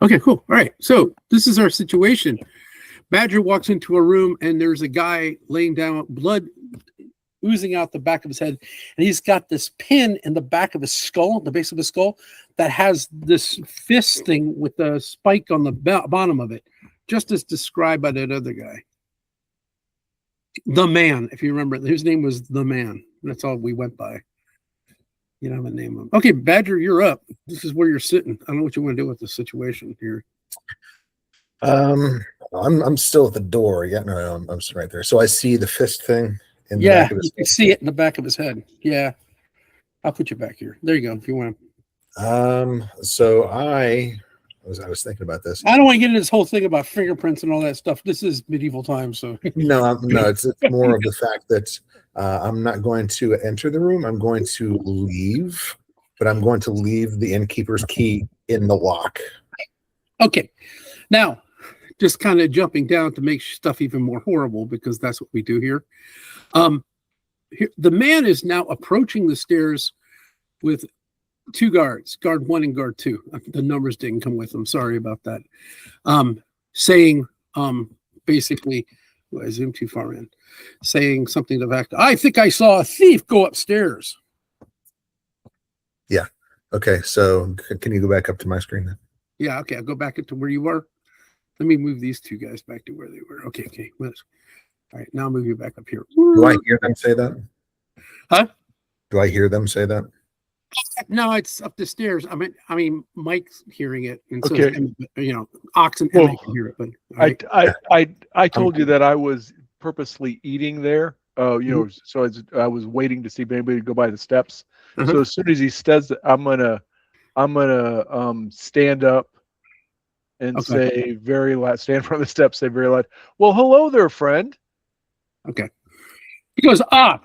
Okay, cool. All right. So this is our situation. Badger walks into a room and there's a guy laying down, blood oozing out the back of his head, and he's got this pin in the back of his skull, the base of his skull, that has this fist thing with a spike on the bottom of it, just as described by that other guy. The Man, if you remember, his name was The Man. That's all we went by. You don't have a name of him. Okay, Badger, you're up. This is where you're sitting. I don't know what you want to do with this situation here. I'm still at the door. Yeah, no, I'm right there. So I see the fist thing. Yeah, you can see it in the back of his head. Yeah, I'll put you back here. There you go. If you want to. So I was thinking about this. I don't want to get into this whole thing about fingerprints and all that stuff. This is medieval times, so no, it's more of the fact that I'm not going to enter the room. I'm going to leave, but I'm going to leave the innkeeper's key in the lock. Okay, now just kind of jumping down to make stuff even more horrible, because that's what we do here. The man is now approaching the stairs with two guards, guard 1 and guard 2. The numbers didn't come with them. Sorry about that. Saying, basically, I zoomed too far in, saying something to the fact, I think I saw a thief go upstairs. Yeah. Okay. So can you go back up to my screen then? Yeah. Okay. I'll go back to where you were. Let me move these two guys back to where they were. Okay. Okay. All right, now I'll move you back up here. Do I hear them say that? Huh? Do I hear them say that? No, it's up the stairs. I mean, Mike's hearing it, and so okay. Ox and Emma can hear it. But right. I told you that I was purposely eating there. So I was waiting to see if anybody would go by the steps. So as soon as he says that, I'm gonna stand up and say very loud, stand in front of the steps, say very loud, well, hello there, friend. Okay. He goes, get out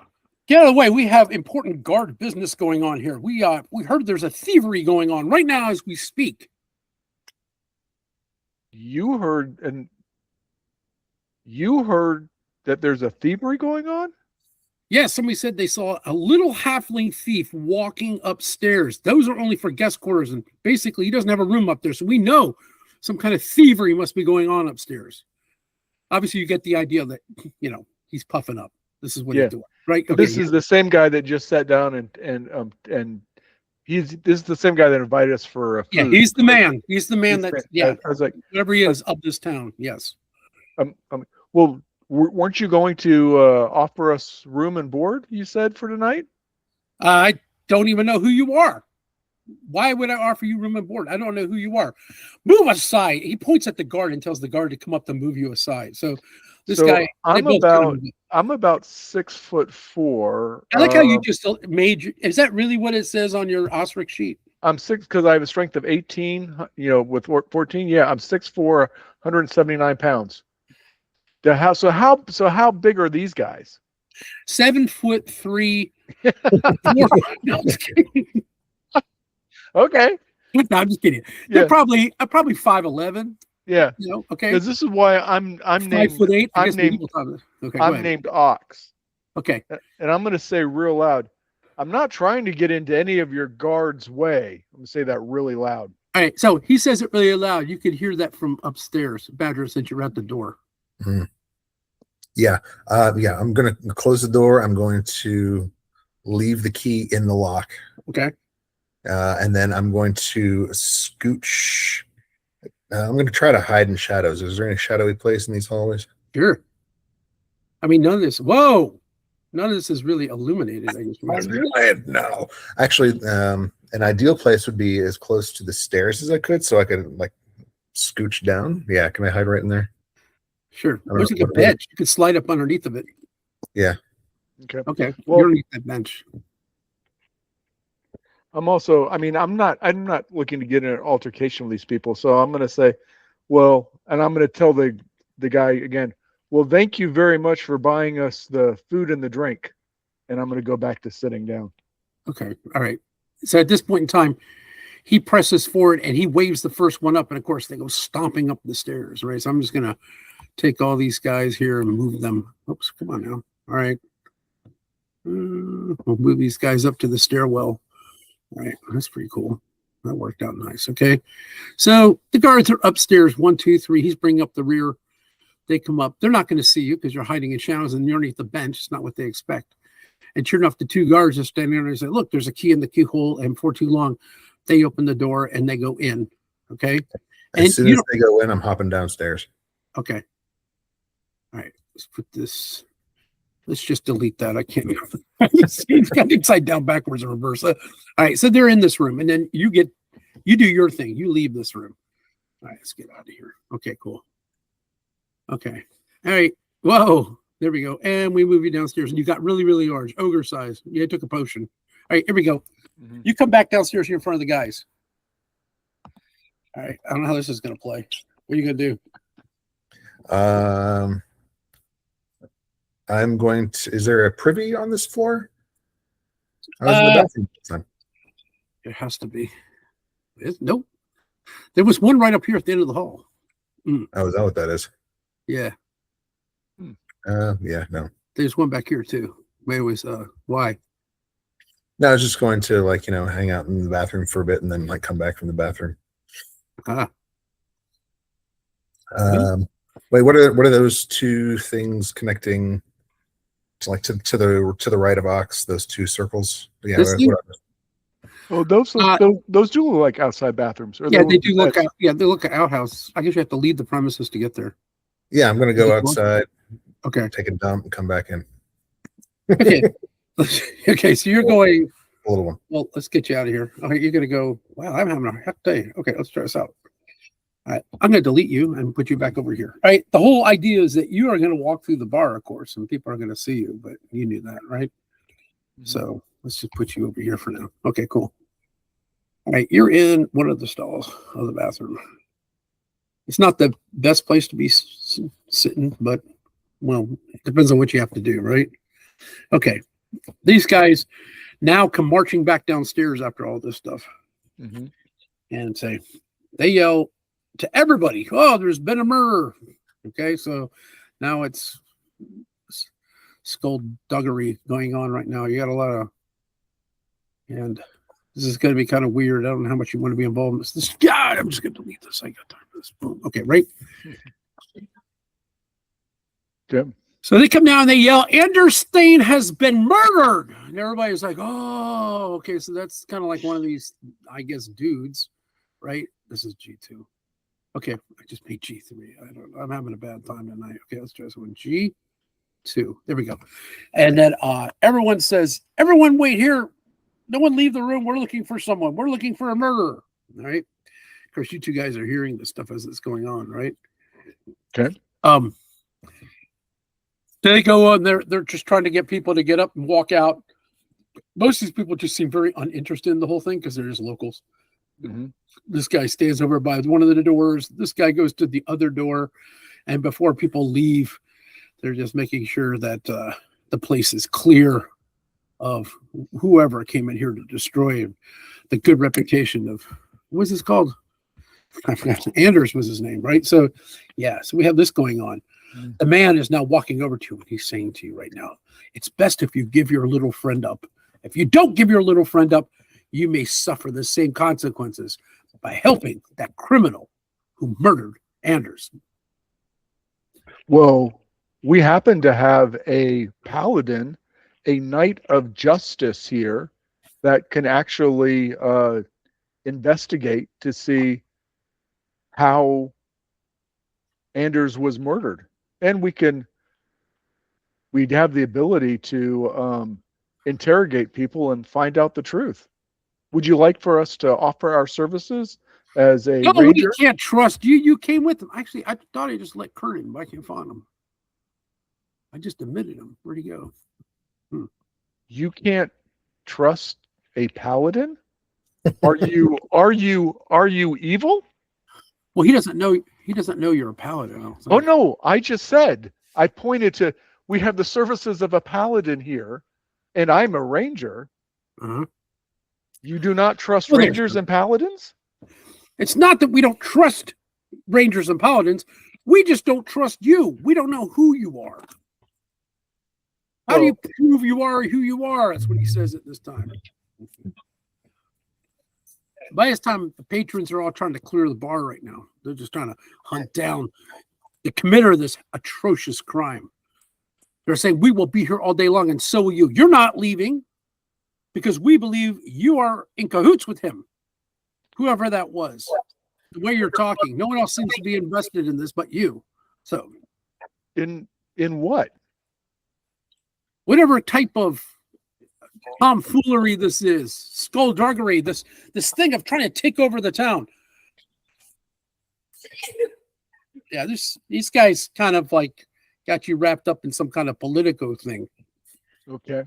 of the way. We have important guard business going on here. We heard there's a thievery going on right now as we speak. You heard that there's a thievery going on? Yeah, somebody said they saw a little halfling thief walking upstairs. Those are only for guest quarters, and basically he doesn't have a room up there, so we know some kind of thievery must be going on upstairs. Obviously, you get the idea that, he's puffing up. This is what he's doing, right? Okay, this is the same guy that just sat down and this is the same guy that invited us for food. Yeah, he's the man. He's the man I was like, whatever he is of this town. Yes. Well, weren't you going to offer us room and board, you said, for tonight? I don't even know who you are. Why would I offer you room and board? I don't know who you are. Move aside. He points at the guard and tells the guard to come up to move you aside. So this guy, I'm about 6'4". I like how you just made. Is that really what it says on your OSRIC sheet? I'm 6 because I have a strength of 18. With 14. Yeah, I'm 6'4", 179 pounds. So how big are these guys? 7'3". No, okay. No, I'm just kidding. They're probably 5'11". Yeah. Okay. Because this is why I'm 5'8". I'm named Ox. Okay. And I'm going to say real loud, I'm not trying to get into any of your guards' way. I'm going to say that really loud. All right. So he says it really loud. You could hear that from upstairs, Badger, since you're at the door. Mm-hmm. Yeah. I'm going to close the door. I'm going to leave the key in the lock. Okay. And then I'm going to scooch. I'm going to try to hide in shadows. Is there any shadowy place in these hallways? Sure. I mean, none of this. Whoa. None of this is really illuminated. I guess. No. Actually, an ideal place would be as close to the stairs as I could, so I could scooch down. Yeah. Can I hide right in there? Sure. There's like a bench. You could slide up underneath of it. Yeah. Okay. Well, you're underneath that bench. I'm not looking to get in an altercation with these people. So I'm going to say, well, and I'm going to tell the guy again, well, thank you very much for buying us the food and the drink. And I'm going to go back to sitting down. Okay. All right. So at this point in time, he presses forward and he waves the first one up. And of course they go stomping up the stairs. Right. So I'm just going to take all these guys here and move them. Oops. Come on now. All right. We'll move these guys up to the stairwell. All right, that's pretty cool. That worked out nice. Okay. So the guards are upstairs, 1, 2, 3. He's bringing up the rear. They come up. They're not going to see you because you're hiding in shadows and you're underneath the bench. It's not what they expect. And sure enough, the 2 guards are standing there and they say, look, there's a key in the keyhole. And before too long, they open the door and they go in. Okay. As soon as they go in, I'm hopping downstairs. Okay. All right. Let's put this. Let's just delete that. I can't. It's got upside down, backwards, and reverse. All right. So they're in this room, and then you do your thing. You leave this room. All right. Let's get out of here. Okay. Cool. Okay. All right. Whoa. There we go. And we move you downstairs, and you got really, really large, ogre size. Yeah, I took a potion. All right. Here we go. Mm-hmm. You come back downstairs here in front of the guys. All right. I don't know how this is going to play. What are you going to do? I'm going to. Is there a privy on this floor? I was in the bathroom this time. It has to be. Nope. There was one right up here at the end of the hall. Oh, is that what that is? Yeah. Yeah. No. There's one back here too. Wait, was why? No, I was just going to hang out in the bathroom for a bit and then come back from the bathroom. Wait, what are those 2 things connecting to the right of Ox? Those 2 circles. Yeah. Oh, those do look like outside bathrooms. Yeah, they do look out. Yeah, they look at outhouse. I guess you have to leave the premises to get there. Yeah, I'm going to go outside. Okay. Take a dump and come back in. Okay. Okay, so you're going. A little one. Well, let's get you out of here. All right, you're going to go. Wow, I'm having a heck day. Okay, let's try this out. All right, I'm going to delete you and put you back over here. All right, the whole idea is that you are going to walk through the bar, of course, and people are going to see you, but you knew that, right? Mm-hmm. So let's just put you over here for now. Okay, cool. All right, you're in one of the stalls of the bathroom. It's not the best place to be sitting, but, well, it depends on what you have to do, right? Okay, these guys now come marching back downstairs after all this stuff. Mm-hmm. And say, they yell to everybody, oh, there's been a murder. Okay, so now it's skullduggery going on right now. You got a lot of, and this is going to be kind of weird. I don't know how much you want to be involved in this. God, I'm just going to delete this. I got time for this. Boom. Okay, right? Yep. So they come down and they yell, Anderstein has been murdered. And everybody's like, oh, okay. So that's kind of like one of these, I guess, dudes, right? This is G2. Okay, I just made G3. I'm having a bad time tonight. Okay, let's try this one. G2. There we go. And then everyone says, everyone wait here. No one leave the room. We're looking for someone. We're looking for a murderer. All right. Of course, you 2 guys are hearing this stuff as it's going on, right? Okay. They go on. They're just trying to get people to get up and walk out. Most of these people just seem very uninterested in the whole thing because they're just locals. Mm-hmm. This guy stands over by one of the doors. This guy goes to the other door. And before people leave, they're just making sure that the place is clear of whoever came in here to destroy the good reputation of, what was this called? I forgot. Anders was his name, right? So, yeah, so we have this going on. Mm-hmm. The man is now walking over to you and he's saying to you right now, it's best if you give your little friend up. If you don't give your little friend up, you may suffer the same consequences by helping that criminal who murdered Anders. Well, we happen to have a paladin, a knight of justice here that can actually investigate to see how Anders was murdered. And we'd have the ability to interrogate people and find out the truth. Would you like for us to offer our services as a ranger? We can't trust you. You came with them. Actually, I thought I just let Kurt in, but I can't find him. I just admitted him. Where'd he go? You can't trust a paladin? Are you evil? Well, he doesn't know you're a paladin. Oh no, I just said, I pointed to, we have the services of a paladin here, and I'm a ranger. Uh-huh. You do not trust rangers and paladins? It's not that we don't trust rangers and paladins. We just don't trust you. We don't know who you are. How do you prove you are who you are? That's what he says at this time. By this time, the patrons are all trying to clear the bar right now. They're just trying to hunt down the committer of this atrocious crime. They're saying, we will be here all day long, and so will you. You're not leaving because we believe you are in cahoots with him, whoever that was. The way you're talking, no one else seems to be invested in this but you. So, In what? whatever type of tomfoolery this is, skullduggery, this thing of trying to take over the town. Yeah, these guys kind of like got you wrapped up in some kind of politico thing. Okay.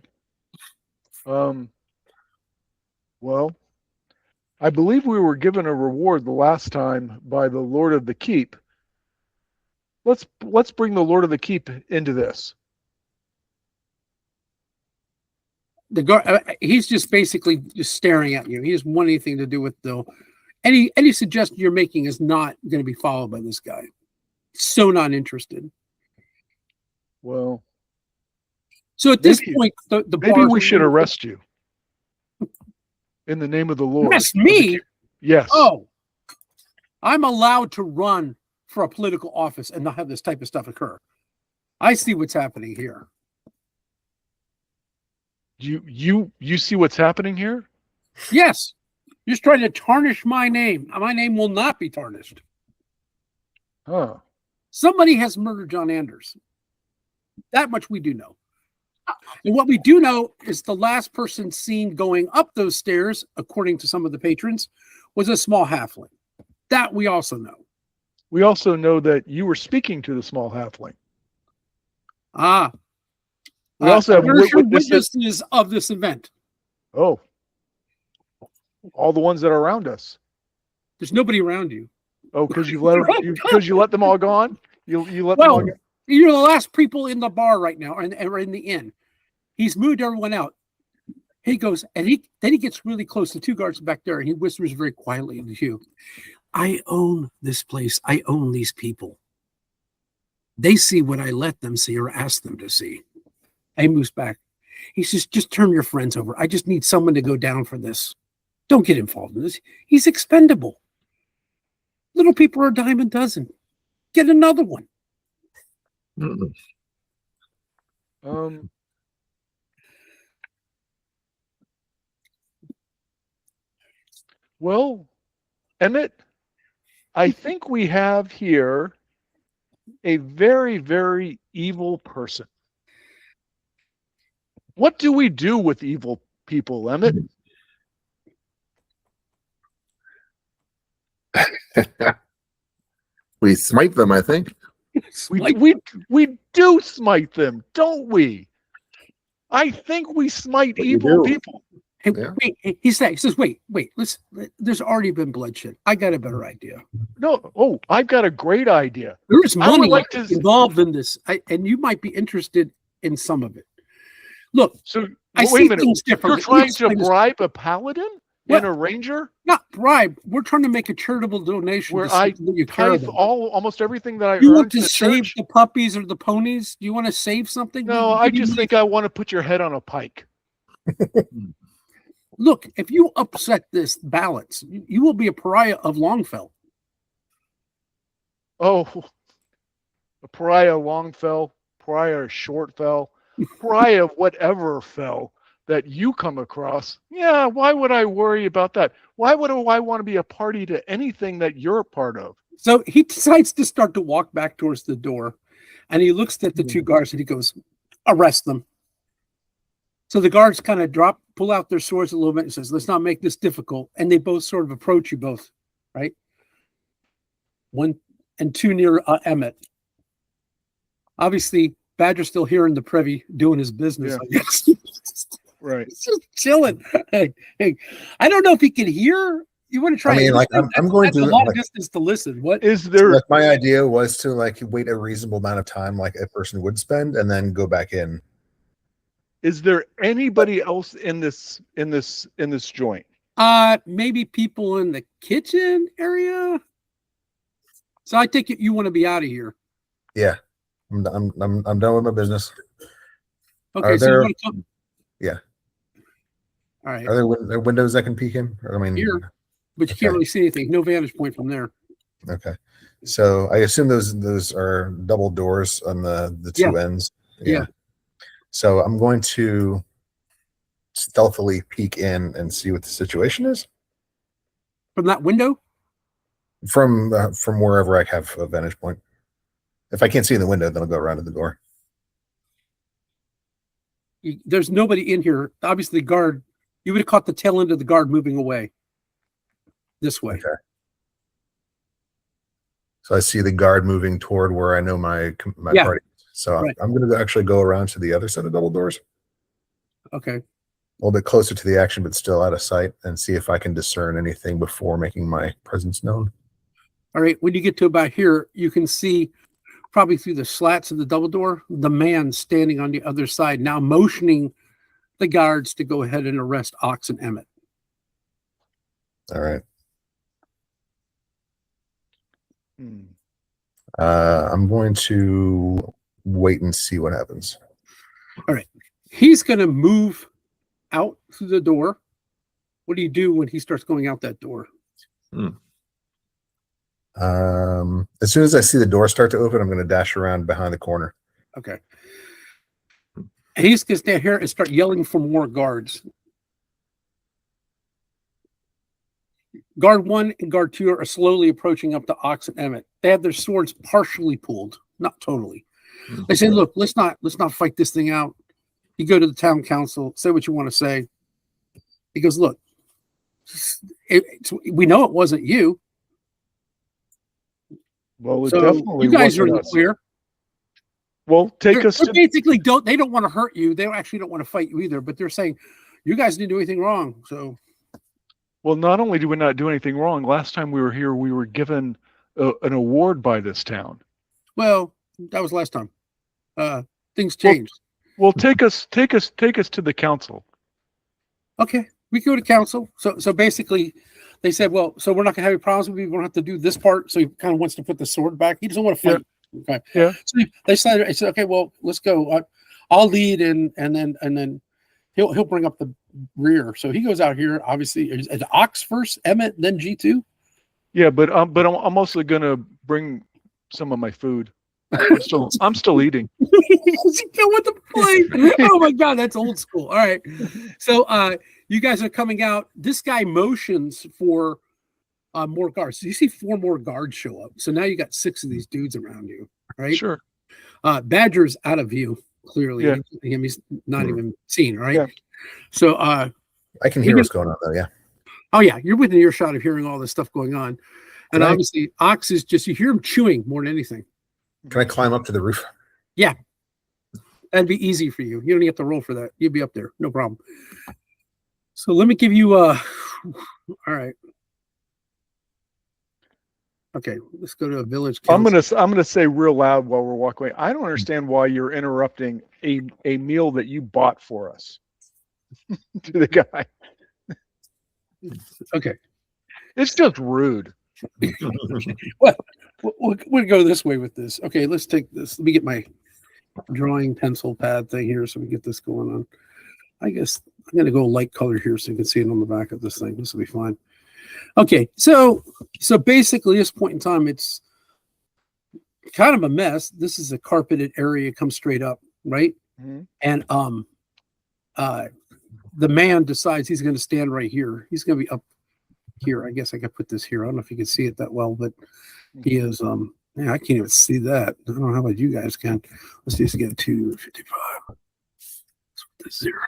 Well, I believe we were given a reward the last time by the Lord of the Keep. Let's bring the Lord of the Keep into this. The guard, he's just basically just staring at you. He doesn't want anything to do with any suggestion you're making is not going to be followed by this guy. So not interested. Well, so at this point, the maybe we should arrest you in the name of the Lord. Arrest me? Yes. Oh, I'm allowed to run for a political office and not have this type of stuff occur. I see what's happening here. You see what's happening here? Yes. You're just trying to tarnish my name. My name will not be tarnished. Huh. Somebody has murdered John Anders. That much we do know. And what we do know is the last person seen going up those stairs, according to some of the patrons, was a small halfling. That we also know. We also know that you were speaking to the small halfling. Ah. We also have witnesses of this event. Oh. All the ones that are around us. There's nobody around you. Oh, because you let them all go on? You let them all go? You're the last people in the bar right now, or in the inn. He's moved everyone out. He goes, and then he gets really close to two guards back there, and he whispers very quietly into you, I own this place. I own these people. They see what I let them see or ask them to see. And he moves back. He says, just turn your friends over. I just need someone to go down for this. Don't get involved in this. He's expendable. Little people are a dime a dozen. Get another one. Well, Emmett, I think we have here a very, very evil person. What do we do with evil people, Emmett? We smite them, I think. We do smite them, don't we? I think we smite evil people. Hey, yeah. Wait, he says, wait, there's already been bloodshed. I got a better idea. No, I've got a great idea. There's money involved in this, and you might be interested in some of it. Look, so I wait see a minute. things differently. You're trying to bribe a paladin and a ranger? Not bribe. We're trying to make a charitable donation. Where I tithe almost everything that I earn. You want to save the puppies or the ponies? Do you want to save something? No, I just think I want to put your head on a pike. Look, if you upset this balance, you will be a pariah of Longfell. Oh, a pariah of Longfell, pariah of Shortfell, pariah of whatever fell that you come across. Yeah, why would I worry about that? Why would I want to be a party to anything that you're a part of? So he decides to start to walk back towards the door, and he looks at the two guards and he goes, arrest them. So the guards kind of pull out their swords a little bit and says, let's not make this difficult. And they both sort of approach you both, right? 1 and 2 near Emmett. Obviously, Badger's still here in the privy doing his business, I guess. Right. He's just chilling. Hey, I don't know if he can hear. You want to try? I mean, I'm going to a long distance to listen. What is there? My idea was to wait a reasonable amount of time, like a person would spend, and then go back in. Is there anybody else in this joint? Maybe people in the kitchen area. So I think you want to be out of here. Yeah, I'm done with my business. Okay, so you want to come? Yeah. All right. Are there windows that can peek in? I mean, here. but you can't really see anything. No vantage point from there. Okay. So I assume those are double doors on the two ends. Yeah. So I'm going to stealthily peek in and see what the situation is From that window? from wherever I have a vantage point. If I can't see in the window, then I'll go around to the door. There's nobody in here. Obviously, the guard, you would have caught the tail end of the guard moving away this way. Okay. So I see the guard moving toward where I know my party is. So I'm going to actually go around to the other set of double doors. Okay. A little bit closer to the action, but still out of sight, and see if I can discern anything before making my presence known. All right. When you get to about here, you can see probably through the slats of the double door, the man standing on the other side, now motioning the guards to go ahead and arrest Ox and Emmett. All right. I'm going to wait and see what happens. All right. He's going to move out through the door. What do you do when he starts going out that door? As soon as I see the door start to open, I'm going to dash around behind the corner. Okay. And he's going to stand here and start yelling for more guards. Guard 1 and Guard 2 are slowly approaching up to Ox and Emmett. They have their swords partially pulled, not totally. They say, "Look, let's not fight this thing out." You go to the town council, say what you want to say. He goes, "Look, we know it wasn't you. Well, So definitely you guys are in wasn't the us. clear." Well, take us They to basically they don't want to hurt you. They actually don't want to fight you either, but they're saying you guys didn't do anything wrong. So, well, not only do we not do anything wrong, last time we were here, we were given an award by this town. well, that was last time. Things changed. Well, take us to the council. Okay, we go to council. So basically, they said, "Well, so we're not gonna have any problems with you. We don't have to do this part." So he kind of wants to put the sword back. He doesn't want to fight. Okay. Yeah. So they decided. I said, "Okay, well, let's go. I'll lead, and then he'll bring up the rear." So he goes out here. Obviously, is Ox first, Emmett, then G2. Yeah, but I'm also gonna bring some of my food. I'm still eating. Go with the plate. Oh my god, that's old school. All right. So you guys are coming out. This guy motions for more guards. So you see 4 more guards show up. So now you got 6 of these dudes around you, right? Sure. Badger's out of view, clearly. Yeah. He's not even seen, right? Yeah. So I can hear what's going on though, yeah. oh yeah, you're within earshot of hearing all this stuff going on. And Can I- obviously Ox is just, you hear him chewing more than anything. Can I climb up to the roof? That'd be easy for you. You don't have to roll for that. You'd be up there, no problem. So let me give you all right. Okay, let's go to a village council. I'm gonna say real loud while we're walking away. I don't understand why you're interrupting a meal that you bought for us. To the guy. Okay. It's just rude. Well, we'll go this way with this. Okay, let's take this. Let me get my drawing pencil pad thing here so we get this going on. I guess I'm going to go light color here so you can see it on the back of this thing. This will be fine. Okay, so basically, at this point in time, it's kind of a mess. This is a carpeted area. It comes straight up, right? Mm-hmm. And the man decides he's going to stand right here. He's going to be up here. I guess I could put this here. I don't know if you can see it that well, but he is yeah, I can't even see that. I don't know how about you guys can. Let's just get 255. Let's put this 0.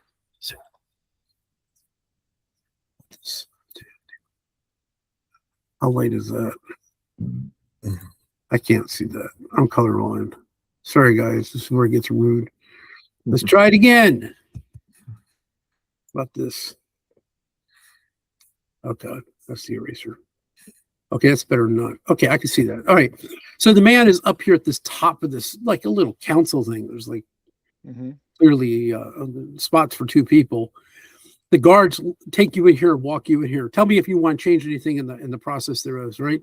How light is that? I can't see that. I'm colorblind. Sorry guys, this is where it gets rude. Let's try it again. About this. Okay, that's the eraser. Okay, that's better than not. Okay, I can see that. All right. So the man is up here at this top of this, like a little council thing. There's like clearly spots for 2 people. The guards take you in here, walk you in here. Tell me if you want to change anything in the process there is, right?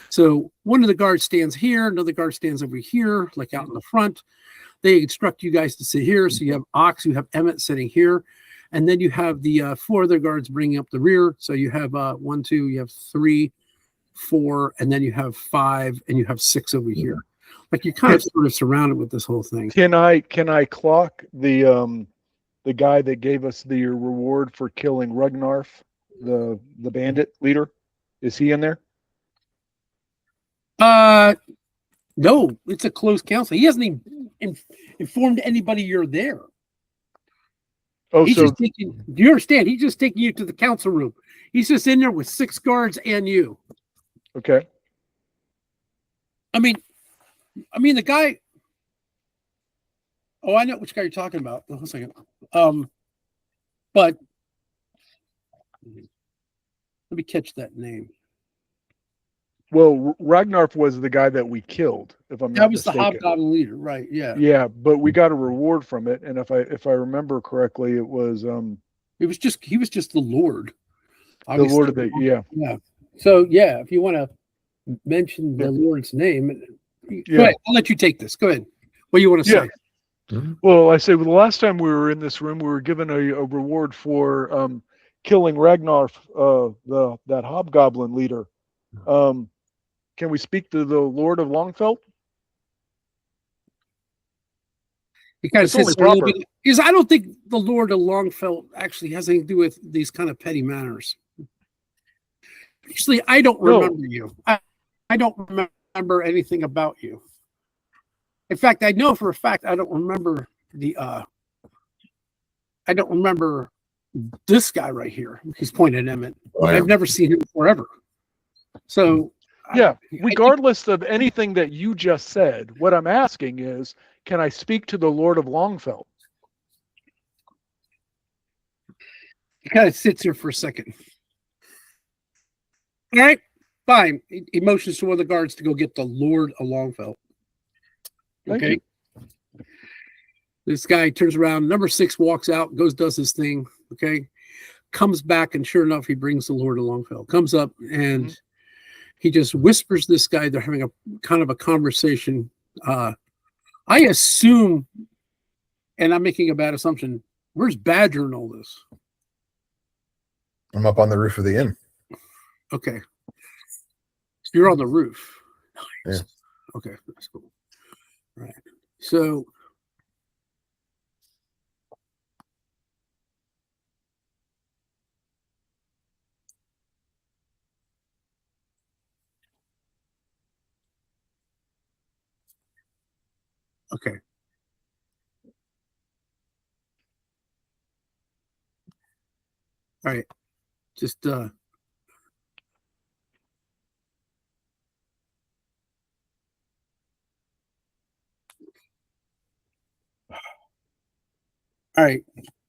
So one of the guards stands here, another guard stands over here, like out in the front. They instruct you guys to sit here. So you have Ox, you have Emmett sitting here. and then you have the 4 other guards bringing up the rear. So you have 1, 2, you have 3, 4, and then you have 5, and you have 6 over here. Like you're kind of sort of surrounded with this whole thing. Can I clock the guy that gave us the reward for killing Rugnarf, the bandit leader? Is he in there? No, it's a closed council. He hasn't even informed anybody you're there. Oh, He's so just taking, do you understand? He's just taking you to the council room. He's just in there with 6 guards and you. okay. I mean the guy. Oh, I know which guy you're talking about. Hold on a second. But let me catch that name. Well, Ragnarf was the guy that we killed, if I'm not That was mistaken. the hobgoblin leader, right? Yeah. Yeah, but we got a reward from it, and if I remember correctly, it was He was just the Lord. the Lord of the Yeah. So yeah, if you want to mention the Lord's name, go ahead. I'll let you take this. Go ahead. What do you want to say? Well, I say, well, the last time we were in this room, we were given a reward for killing Ragnarf, that hobgoblin leader. Can we speak to the Lord of Longfelt? He kind of It's sits only there a little proper. bit, because I don't think the Lord of Longfelt actually has anything to do with these kind of petty matters. Actually, I don't No. remember you. I don't remember anything about you. In fact, I know for a fact I don't remember I don't remember this guy right here. He's pointing at Emmett. Oh, yeah. I've never seen him forever. So Yeah, I think- regardless of anything that you just said, what I'm asking is, can I speak to the Lord of Longfelt? he kind of sits here for a second. All right, fine. He motions to one of the guards to go get the Lord of Longfelt. Thank Okay. This guy turns around. Number 6 walks out, does his thing. Okay. Comes back, and sure enough, he brings the Lord of Longfelt. Comes up and he just whispers this guy. They're having a kind of a conversation. I assume, and I'm making a bad assumption, where's Badger in all this? I'm up on the roof of the inn. Okay. You're on the roof. Nice. Yeah. Okay, that's cool. All right. So okay. All right. Just all right.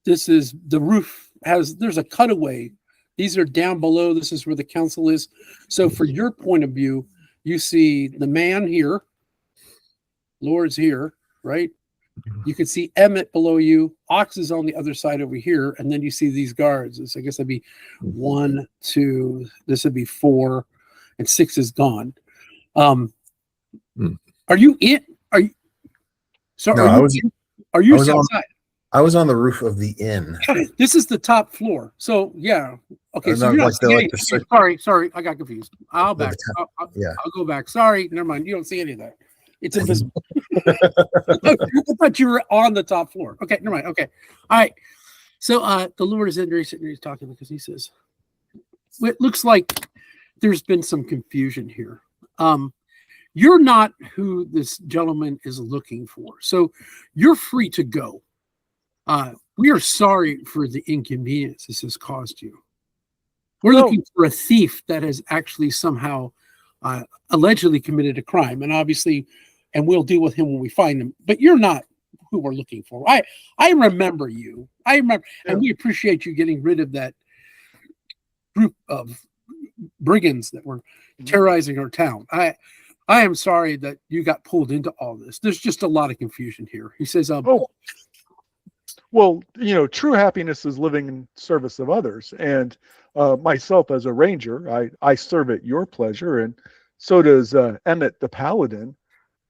This is the roof there's a cutaway. These are down below. This is where the council is. So for your point of view, you see the man here, Lord's here, right? You can see Emmett below you. Ox is on the other side over here, and then you see these guards. I guess that'd be 1, 2. This would be 4, and 6 is gone. Are you in? Are you? So No, are you was on- outside? I was on the roof of the inn. This is the top floor. So yeah. Okay. And So not you're like not the- seeing like any- the sorry. I got confused. I'll back. Yeah. I'll go back. Sorry. Never mind. You don't see any of that. It's invisible. I thought you were on the top floor. Okay. Never mind. Okay. All right. So the Lord is in there. He's sitting there. He's talking because he says, it looks like there's been some confusion here. You're not who this gentleman is looking for. So you're free to go. We are sorry for the inconvenience this has caused you. We're looking for a thief that has actually somehow allegedly committed a crime, and obviously, and we'll deal with him when we find him. But you're not who we're looking for. I remember you. I remember, and we appreciate you getting rid of that group of brigands that were terrorizing our town. I am sorry that you got pulled into all this. There's just a lot of confusion here. He says, well, true happiness is living in service of others. And myself as a ranger, I serve at your pleasure, and so does Emmett the Paladin.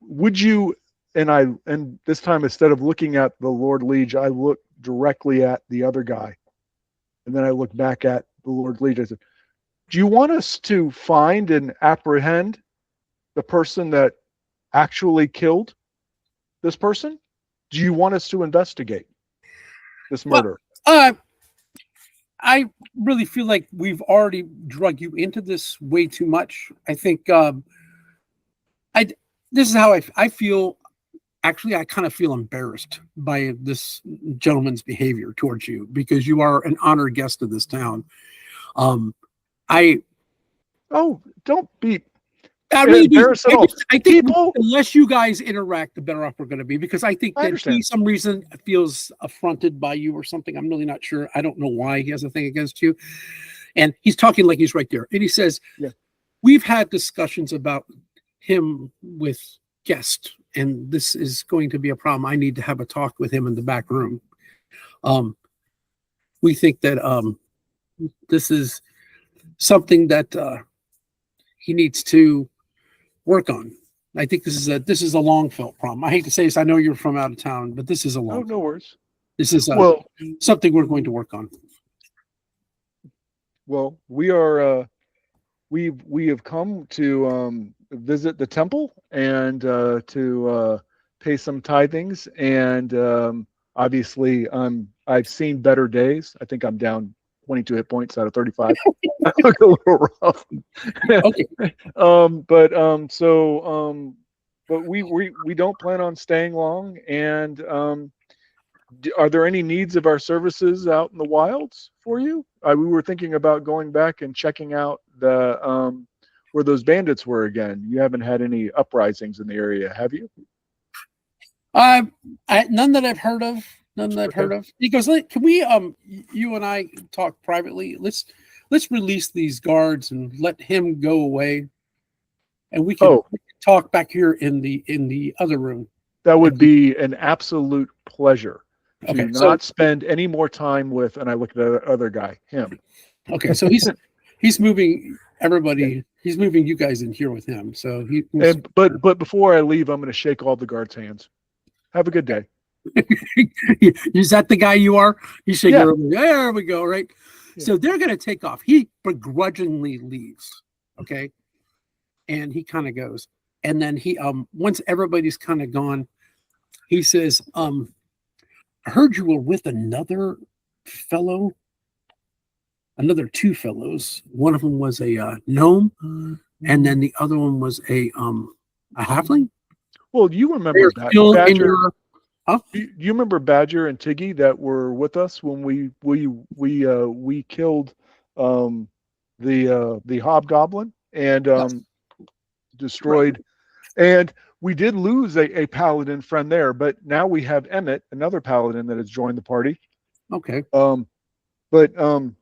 Would you, and this time, instead of looking at the Lord Liege, I look directly at the other guy And then I looked back at the Lord Legion. I said, do you want us to find and apprehend the person that actually killed this person? Do you want us to investigate this murder? I really feel like we've already drug you into this way too much. I think this is how I feel. Actually, I kind of feel embarrassed by this gentleman's behavior towards you because you are an honored guest of this town. Don't be I really do. embarrassed at all. I think People, the less you guys interact, the better off we're going to be, because I think that he, some reason, feels affronted by you or something. I'm really not sure. I don't know why he has a thing against you. And he's talking like he's right there. And he says, yeah, we've had discussions about him with guests, and this is going to be a problem. I need to have a talk with him in the back room. We think that this is something that he needs to work on. I think this is a long felt problem. I hate to say this. I know you're from out of town, but this is a long. no worries. This is something we're going to work on. Well, we are. We have come to visit the temple and to pay some tithings, and obviously I've seen better days. I think I'm down 22 hit points out of 35. I look a little rough. Okay. But we don't plan on staying long. And are there any needs of our services out in the wilds for you? We were thinking about going back and checking out the where those bandits were again. You haven't had any uprisings in the area, have you? None that I've heard of. None that I've heard of. He goes, can we you and I talk privately? Let's release these guards and let him go away, and we can talk back here in the other room. That would be an absolute pleasure to not spend any more time with. And I look at the other guy, him. Okay, so he's moving everybody. He's moving you guys in here with him. So but before I leave, I'm going to shake all the guards' hands. Have a good day. Is that the guy you are? You shake everybody. There we go. Right. Yeah. So they're going to take off. He begrudgingly leaves. Okay. And he kind of goes. And then he, once everybody's kind of gone, he says, I heard you were with another two fellows. One of them was a gnome, and then the other one was a halfling. Well, you remember Badger? You remember Badger and Tiggy that were with us when we killed the hobgoblin and destroyed, and we did lose a paladin friend there, but now we have Emmett, another paladin that has joined the party. Okay. But I'm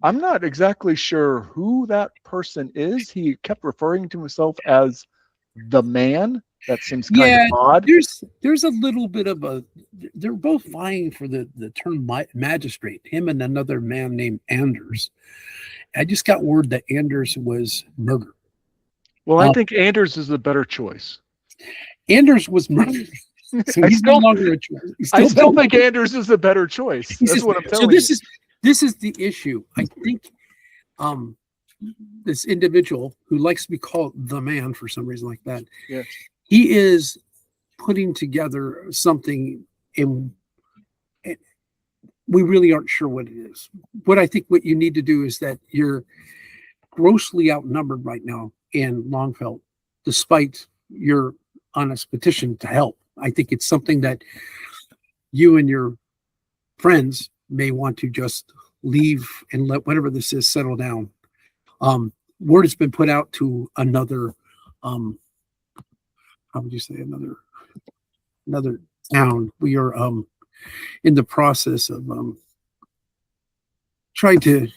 not exactly sure who that person is. He kept referring to himself as the man. That seems kind of odd. There's a little bit of they're both vying for the term magistrate, him and another man named Anders. I just got word that Anders was murdered. Well, I think Anders is a better choice. Anders was murdered. So he's no longer a choice. I still think Anders is a better choice. That's what I'm telling you. This is the issue. I think this individual who likes to be called the man for some reason like that. Yeah. He is putting together something in. We really aren't sure what it is. What I think what you need to do is that you're grossly outnumbered right now in Longfelt, despite your honest petition to help. I think it's something that you and your friends may want to just leave and let whatever this is settle down. Word has been put out to another, how would you say, another town. We are in the process of trying to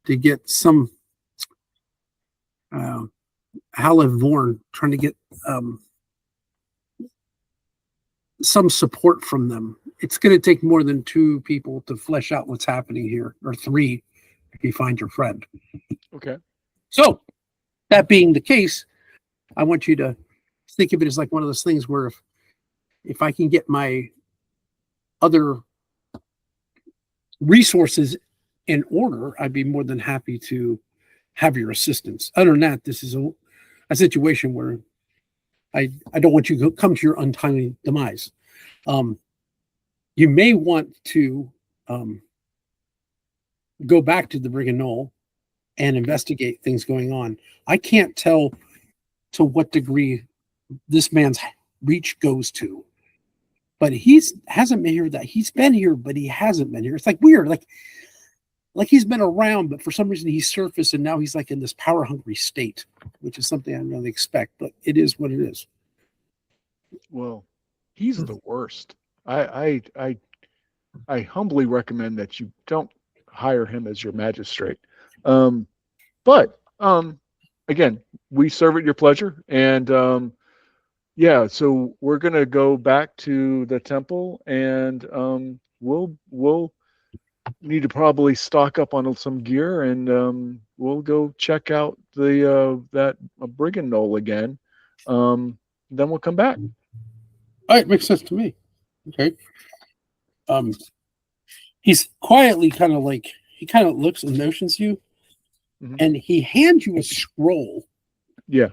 get some Halav Vorn, trying to get some support from them. It's going to take more than 2 people to flesh out what's happening here, or 3 if you find your friend. Okay. So, that being the case, I want you to think of it as like one of those things where if I can get my other resources in order, I'd be more than happy to have your assistance. Other than that, this is a situation where I don't want you to come to your untimely demise. You may want to go back to the Brigham Knoll and investigate things going on. I can't tell to what degree this man's reach goes to, but hasn't been here. That he's been here, but he hasn't been here. It's like weird, like he's been around, but for some reason he's surfaced, and now he's like in this power hungry state, which is something I didn't really expect, but it is what it is. Well, he's the worst. I humbly recommend that you don't hire him as your magistrate. But again, we serve at your pleasure, and yeah. So we're gonna go back to the temple, and we'll need to probably stock up on some gear, and we'll go check out that Brigand Knoll again. Then we'll come back. All right, makes sense to me. Okay. He's quietly he kind of looks and motions you, and he hands you a scroll. Yeah.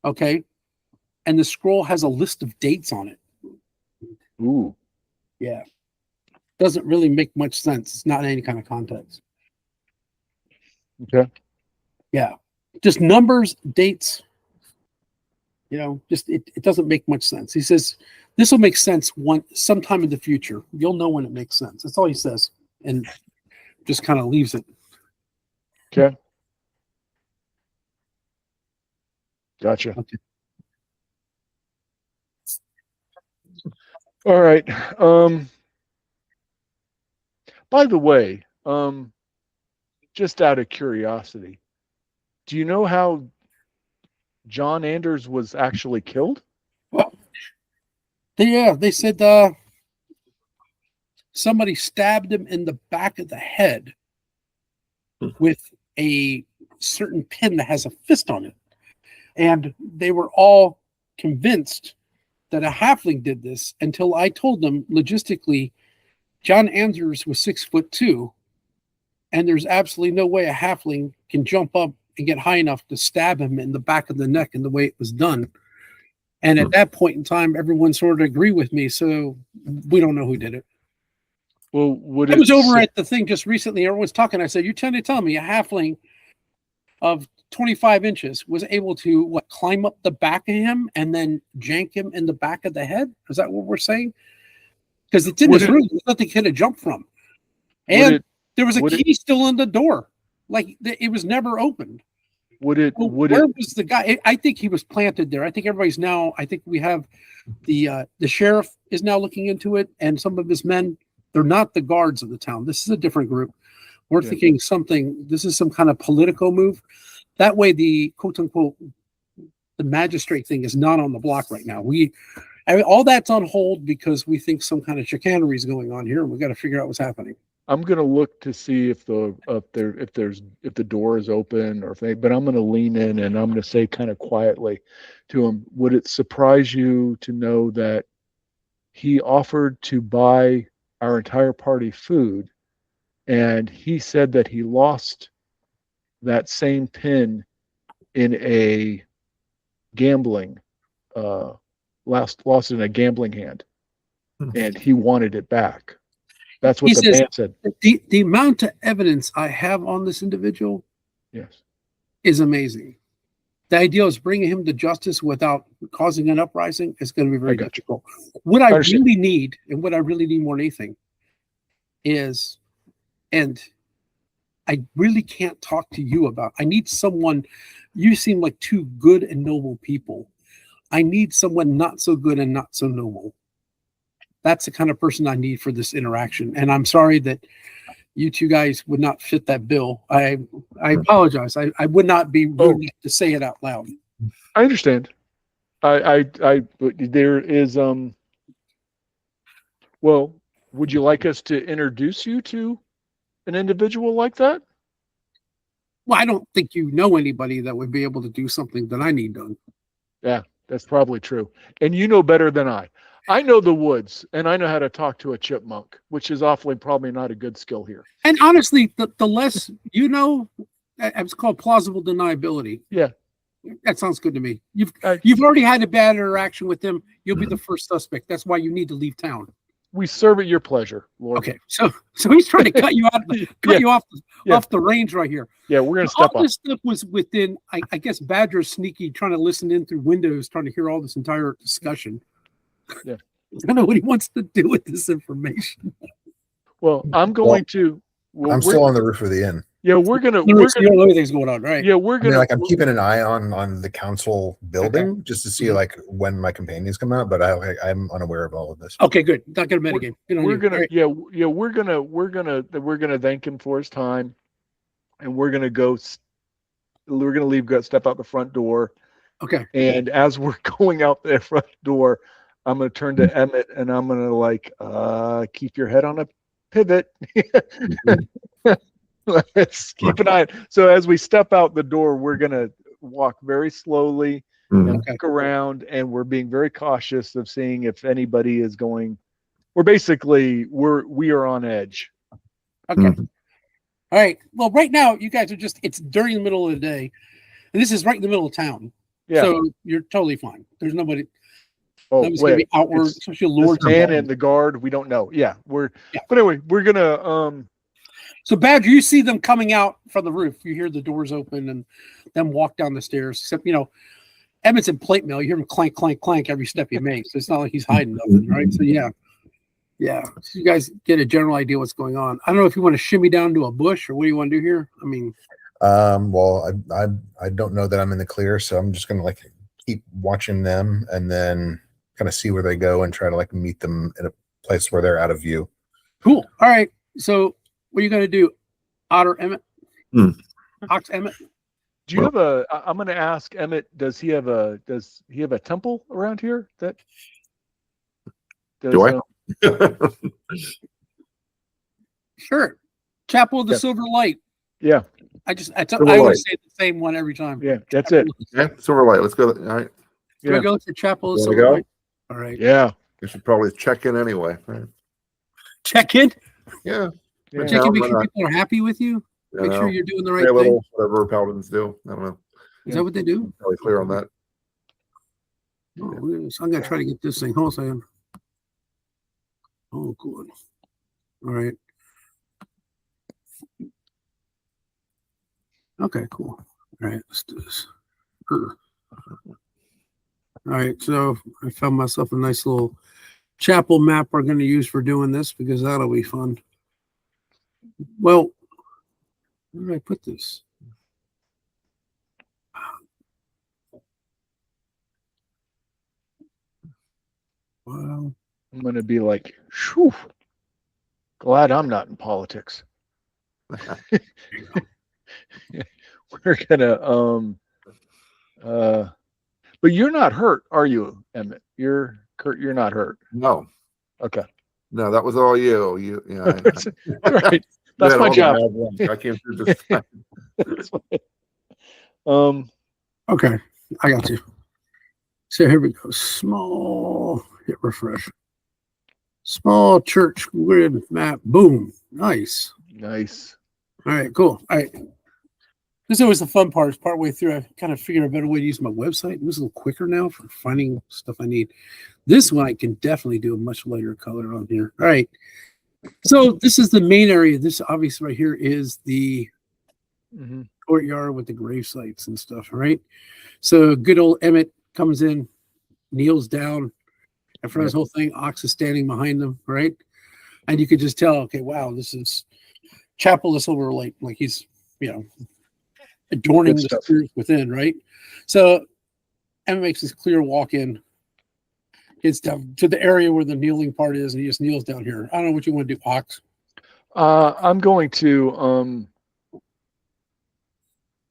Okay. And the scroll has a list of dates on it. Ooh. Yeah. Doesn't really make much sense. It's not in any kind of context. Okay. Yeah. Just numbers, dates. Just it doesn't make much sense. He says this will make sense sometime in the future. You'll know when it makes sense. That's all he says, and just kind of leaves it. Okay. Gotcha. Okay. All right. By the way, just out of curiosity, do you know how John Anders was actually killed? Well, they said somebody stabbed him in the back of the head with a certain pin that has a fist on it. And they were all convinced that a halfling did this until I told them logistically, John Anders was 6'2", and there's absolutely no way a halfling can jump up and get high enough to stab him in the back of the neck in the way it was done. And at that point in time, everyone sort of agreed with me, so we don't know who did it. Well, I was over at the thing just recently. Everyone's talking. I said, "You're trying to tell me a halfling of 25 inches was able to climb up the back of him and then jank him in the back of the head? Is that what we're saying? Because it's in his room. There's nothing he could have jumped from, and there was a key still in the door. Like it was never opened. Where was the guy? I think he was planted there. I think everybody's now. I think we have the sheriff is now looking into it, and some of his men. They're not the guards of the town. This is a different group. We're thinking something. This is some kind of political move. That way, the quote unquote the magistrate thing is not on the block right now. All that's on hold because we think some kind of chicanery is going on here, and we got to figure out what's happening. I'm gonna look to see if the door is open but I'm gonna lean in and I'm gonna say kind of quietly to him, would it surprise you to know that he offered to buy our entire party food, and he said that he lost that same pin in a gambling lost it in a gambling hand, and he wanted it back. That's what the man said. The amount of evidence I have on this individual is amazing. The idea is bringing him to justice without causing an uprising is going to be very difficult. What I really need, and what I really need more than anything, is, and I really can't talk to you about, I need someone, you seem like two good and noble people. I need someone not so good and not so noble. That's the kind of person I need for this interaction. And I'm sorry that you two guys would not fit that bill. I apologize. I would not be rude to say it out loud. I understand. There is well, would you like us to introduce you to an individual like that? Well, I don't think you know anybody that would be able to do something that I need done. Yeah, that's probably true. And you know better than I. I know the woods, and I know how to talk to a chipmunk, which is awfully probably not a good skill here. And honestly, the less you know, it's called plausible deniability. Yeah. That sounds good to me. You've already had a bad interaction with them. You'll be the first suspect. That's why you need to leave town. We serve at your pleasure, Lord. Okay, so he's trying to cut you out, you off the range right here. Yeah, we're gonna step all up. This stuff was within. I guess Badger's sneaky, trying to listen in through windows, trying to hear all this entire discussion. Yeah, I don't know what he wants to do with this information. Well, I'm going to. I'm still on the roof of the inn. Yeah, we're gonna. Everything's going on, right? Yeah, we're gonna. I'm keeping an eye on the council building just to see like when my companions come out, but I'm unaware of all of this. Okay, good. Not gonna metagame. We're gonna. Right. Yeah. We're gonna thank him for his time, and we're gonna go. We're gonna leave. Step out the front door. Okay. And as we're going out the front door, I'm gonna turn to Emmett, and I'm gonna like, keep your head on a pivot. Let's keep an eye. So as we step out the door, we're gonna walk very slowly and look around, and we're being very cautious of seeing if anybody is going. We are on edge. Okay. All right. Well, right now you guys are it's during the middle of the day, and this is right in the middle of town. Yeah. So you're totally fine. There's nobody. Oh, wait. Outward, especially Lord man and the guard. We don't know. Yeah, But anyway, we're gonna. So Badger, you see them coming out from the roof. You hear the doors open and them walk down the stairs. Except, Emmett's in plate mail. You hear him clank, clank, clank every step he makes. So it's not like he's hiding nothing, right? So yeah. So you guys get a general idea what's going on. I don't know if you want to shimmy down to a bush or what do you want to do here? I mean, well, I don't know that I'm in the clear, so I'm just gonna keep watching them and then kind of see where they go and try to meet them in a place where they're out of view. Cool. All right. So what are you going to do? Otter Emmett? Ox Emmett? Do you have a? I'm going to ask Emmett. Does he have a temple around here? Do I? Sure. Chapel of the Silver Light. Yeah. I always say the same one every time. Yeah, that's it. Yeah, Silver Light. Let's go. All right. Do I go for Chapel of the Silver Light? All right. Yeah. You should probably check in anyway. Right? Check in? Yeah. Check in, make sure people are happy with you. Make sure you're doing the right thing. Whatever paladins do. I don't know. Is that what they do? Probably clear on that. Oh, so I'm gonna try to get this thing. Hold on a second. Oh, good. All right. Okay, cool. All right, let's do this. All right, so I found myself a nice little chapel map we're going to use for doing this because that'll be fun. Well, where did I put this? Well, I'm going to be like, whew, glad I'm not in politics. We're going to, but you're not hurt, are you, Emmett? You're not hurt. No. Okay. No, that was all you. Yeah. Right. That's my job. I came through this. Okay, I got you. So here we go. Small, hit refresh. Small church grid map. Boom. Nice. Nice. All right, cool. All right. This is always the fun part. Partway through, I kind of figured a better way to use my website. It was a little quicker now for finding stuff I need. This one I can definitely do a much lighter color on here. All right. So this is the main area. This obviously right here is the courtyard with the grave sites and stuff. All right. So good old Emmett comes in, kneels down in front of this whole thing. Ox is standing behind them. Right. And you could just tell, okay, wow, this is Chapel of Silver Light. Like he's, adorning the spirits within, right? So Emmett makes this clear walk in. Gets down to the area where the kneeling part is, and he just kneels down here. I don't know what you want to do, Ox. I'm going to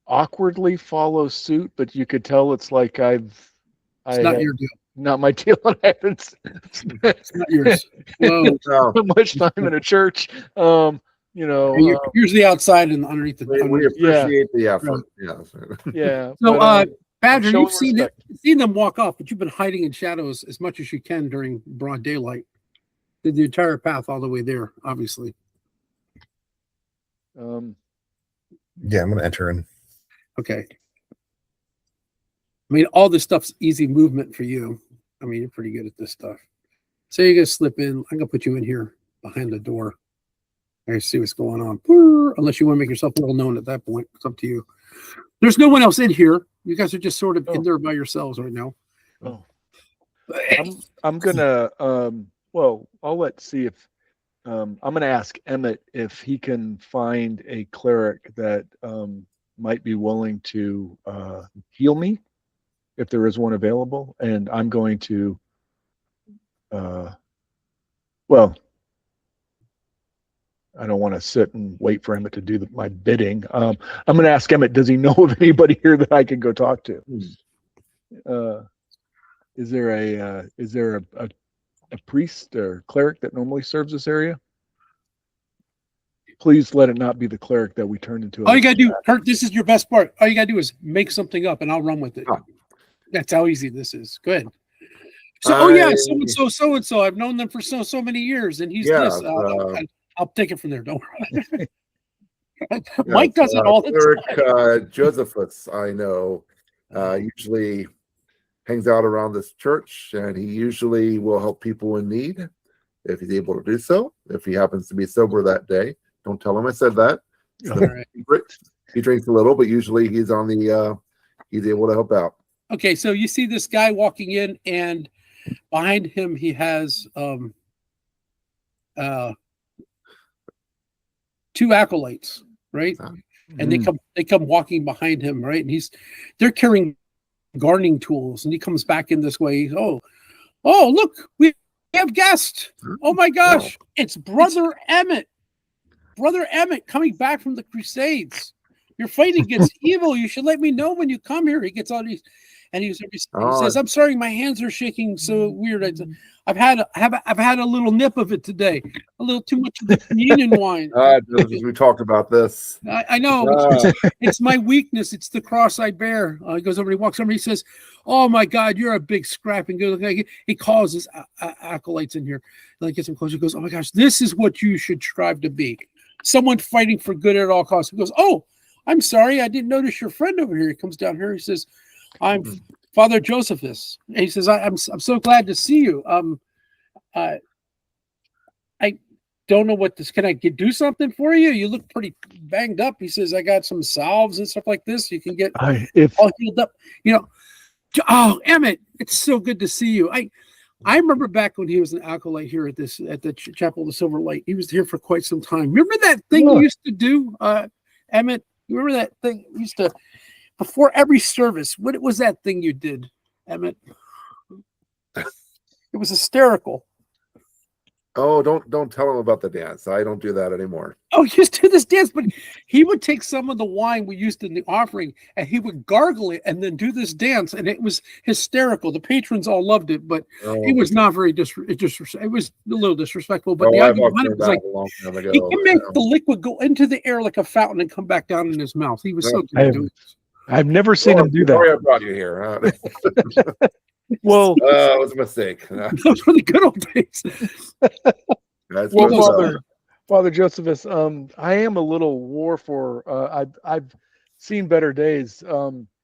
awkwardly follow suit, but you could tell it's like it's not your deal. Not my deal. I haven't spent it's not yours. Well, much time in a church. You're usually outside and underneath the. We appreciate the effort. Yeah. So Badger, showing you've seen respect. seen them walk off, but you've been hiding in shadows as much as you can during broad daylight. Did the entire path all the way there, obviously. Yeah, I'm gonna enter in. Okay. I mean, all this stuff's easy movement for you. I mean, you're pretty good at this stuff. So you're gonna slip in. I'm gonna put you in here behind the door. I see what's going on. Unless you want to make yourself well known at that point. It's up to you. There's no one else in here. You guys are just sort of in there by yourselves right now. Oh. I'm gonna well, I'll see if I'm gonna ask Emmett if he can find a cleric that might be willing to heal me, if there is one available, and I'm going to well, I don't want to sit and wait for Emmett to do my bidding. I'm going to ask Emmett, does he know of anybody here that I can go talk to? Is there a priest or cleric that normally serves this area? Please let it not be the cleric that we turned into. All you gotta do, Kurt, this is your best part. All you gotta do is make something up and I'll run with it. That's how easy this is. Go ahead. So, so-and-so, I've known them for so many years, and he's this. I'll take it from there. Don't worry. Mike does it all the time. Josephus, I know, usually hangs out around this church, and he usually will help people in need if he's able to do so. If he happens to be sober that day, don't tell him I said that. Right. He drinks a little, but usually he's on the. He's able to help out. Okay, so you see this guy walking in, and behind him he has two acolytes, right? And they come walking behind him, right? And they're carrying gardening tools, and he comes back in this way. Oh, look, we have guests. Oh my gosh, it's Brother Emmett. Brother Emmett coming back from the Crusades. You're fighting against evil. You should let me know when you come here. He gets all these, and he says, "I'm sorry, my hands are shaking so weird. I've had a little nip of it today, a little too much of the communion wine." We talked about this. I know it's my weakness. It's the cross I bear. He goes over. He walks over. He says, "Oh my God, you're a big scrapping good looking." He calls his acolytes in here. And he gets him closer. He goes, "Oh my gosh, this is what you should strive to be. Someone fighting for good at all costs." He goes, "Oh, I'm sorry, I didn't notice your friend over here." He comes down here. He says, "I'm Father Josephus." And he says, I'm so glad to see you. I don't know what this. Can I do something for you? You look pretty banged up. He says, "I got some salves and stuff like this. You can get all healed up." Oh, Emmett, it's so good to see you. I remember back when he was an acolyte here at the Chapel of the Silver Light. He was here for quite some time. Remember that thing you used to do, Emmett? You remember that thing you used to before every service? What was that thing you did, Emmett? It was hysterical. Oh, don't tell him about the dance. I don't do that anymore. Oh, he used to do this dance, but he would take some of the wine we used in the offering and he would gargle it and then do this dance, and it was hysterical. The patrons all loved it, but it was not very it was a little disrespectful. But the idea behind it was like he can make the liquid go into the air like a fountain and come back down in his mouth. He was so good at doing this. I've never seen him do that. Sorry I brought you here. Well, it was a mistake. Those were the good old days. Father Josephus, I am a little war for. I've seen better days.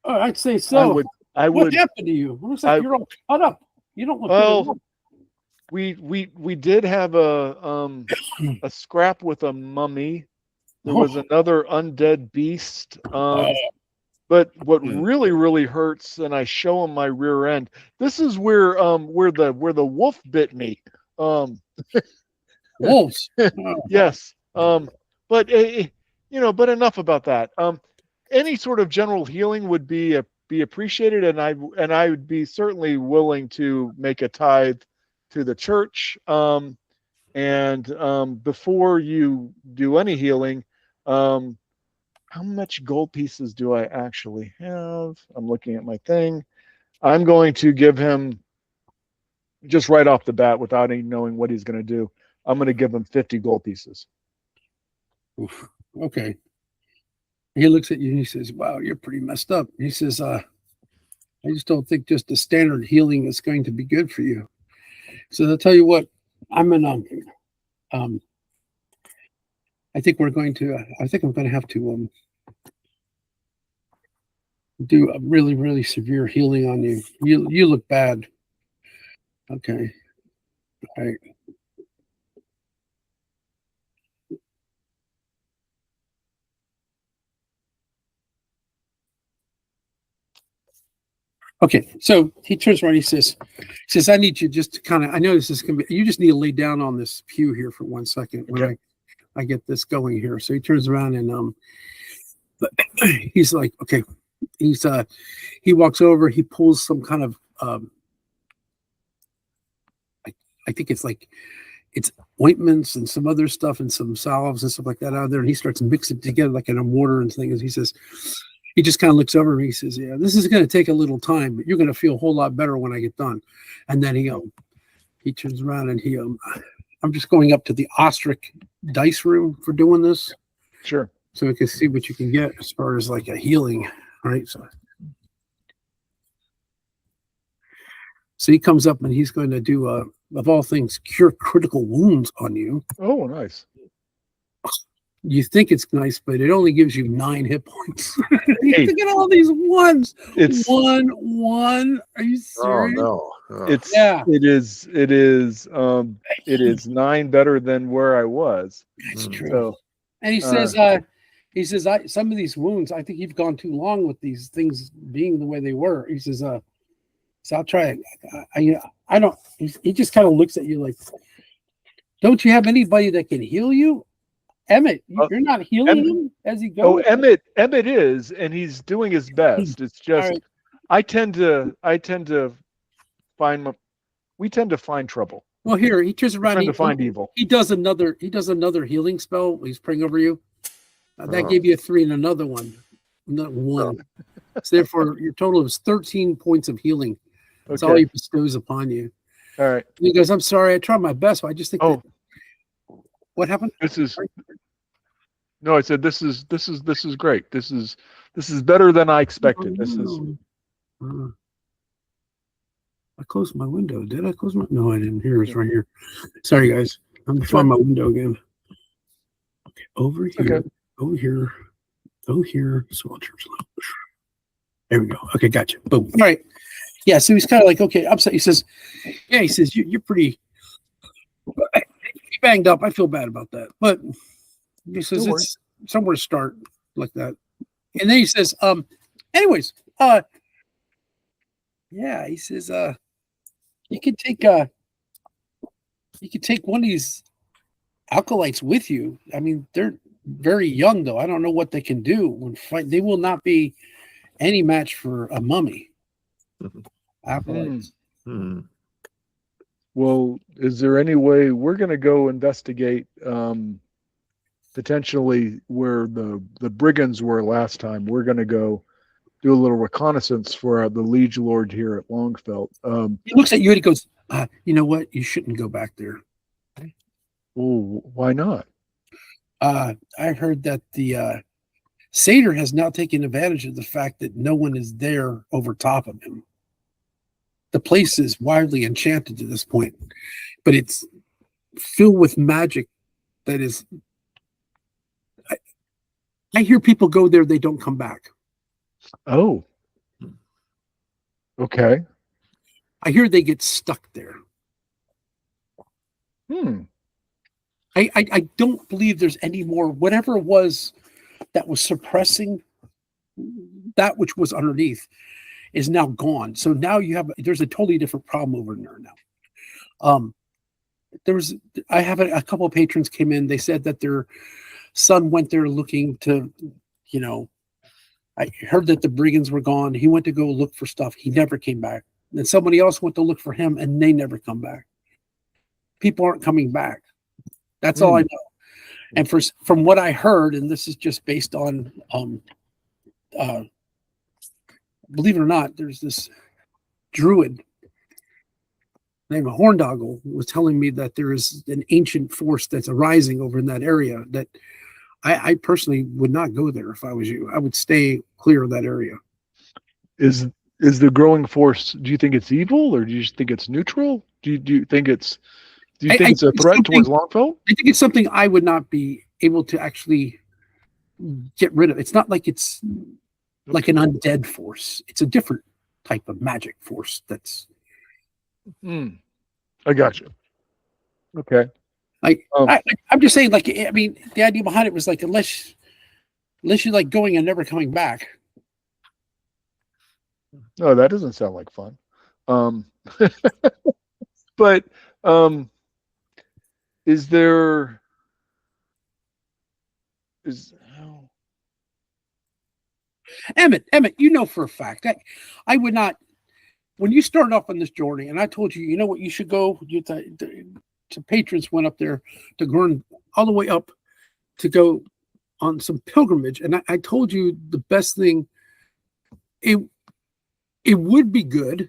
I'd say so. I would. What happened to you? What was that? You're all cut up. You don't look. Well, we did have a scrap with a mummy. There was another undead beast. But what really hurts, and I show him my rear end. This is where the wolf bit me. Wolves. Yes. But but enough about that. Any sort of general healing would be appreciated, and I would be certainly willing to make a tithe to the church. And before you do any healing, how much gold pieces do I actually have? I'm looking at my thing. I'm going to give him, just right off the bat, without even knowing what he's going to do, I'm going to give him 50 gold pieces. Oof. Okay. He looks at you and he says, "Wow, you're pretty messed up." He says, I just don't think just the standard healing is going to be good for you. So I'll tell you what, I'm in I think I'm going to have to do a really, really severe healing on you. You look bad. Okay. All right. Okay, so he turns around. He says, "I need you just to kind of. I know this is gonna be. You just need to lay down on this pew here for 1 second when I get this going here." So he turns around and he's like, "Okay." He walks over. He pulls some kind of I think it's ointments and some other stuff and some salves and stuff like that out of there, and he starts mixing it together like in a mortar and things. He says. He just kind of looks over and he says, "Yeah, this is going to take a little time, but you're going to feel a whole lot better when I get done." And then he turns around and I'm just going up to the OSRIC dice room for doing this. Sure. So we can see what you can get as far as like a healing. All right. So he comes up and he's going to do of all things, cure critical wounds on you. Oh, nice. You think it's nice, but it only gives you 9 hit points. You look at all these ones. It's 1. Are you serious? Oh no! It is 9 better than where I was. That's true. So, and he says, some of these wounds, I think you've gone too long with these things being the way they were. He says, so I'll try it. I don't. He just kind of looks at you like, don't you have anybody that can heal you? Emmett, you're not healing him as he goes. Oh, Emmett is, and he's doing his best. It's just right. I tend to find trouble. Well, here he turns around to find evil. He does another healing spell. He's praying over you. That gave you a 3 and another one, not 1. So therefore, your total is 13 points of healing. That's all he bestows upon you. All right. And he goes, "I'm sorry, I tried my best, but I just think." What happened? I said this is great. This is better than I expected. I closed my window. Did I close my? No, I didn't. Here it's right here. Sorry, guys. I'm gonna find my window again. Okay, over here. Over here. Go here. So there we go. Okay, gotcha. Boom. All right. Yeah. So he's kind of like, okay, upset. He says, "Yeah." He says, "You're pretty banged up. I feel bad about that, but." He says it's somewhere to start like that. And then he says, anyways, he says, you could take one of these acolytes with you. I mean, they're very young though. I don't know what they can do when fight. They will not be any match for a mummy. Acolytes. Well, is there any way we're going to go investigate potentially where the brigands were last time? We're going to go do a little reconnaissance for the liege lord here at Longfelt. He looks at you and he goes, "You know what? You shouldn't go back there." Oh, why not? I heard that the satyr has now taken advantage of the fact that no one is there over top of him. The place is wildly enchanted to this point, but it's filled with magic that is. I hear people go there, they don't come back. Oh. Okay. I hear they get stuck there. I don't believe there's any more, whatever it was that was suppressing that which was underneath is now gone. So now there's a totally different problem over there now. I have a couple of patrons came in. They said that their son went there looking to, I heard that the brigands were gone. He went to go look for stuff. He never came back. And somebody else went to look for him and they never come back. People aren't coming back. That's all I know. And from what I heard, and this is just based on, believe it or not, there's this druid named Horndoggle was telling me that there is an ancient force that's arising over in that area that I personally would not go there if I was you. I would stay clear of that area. Is Is the growing force? Do you think it's evil, or do you think it's neutral? Do you think it's? Do you think it's a threat towards Longfellow? I think it's something I would not be able to actually get rid of. It's not like it's like an undead force. It's a different type of magic force. That's. I got you. Okay. I'm just saying, like, I mean, the idea behind it was like, unless you like going and never coming back. No, that doesn't sound like fun. But is there Emmett, you know for a fact that I would not. When you started off on this journey, and I told you, you know what, you should go. To patrons went up there to Gordon, all the way up to go on some pilgrimage, and I told you the best thing. It would be good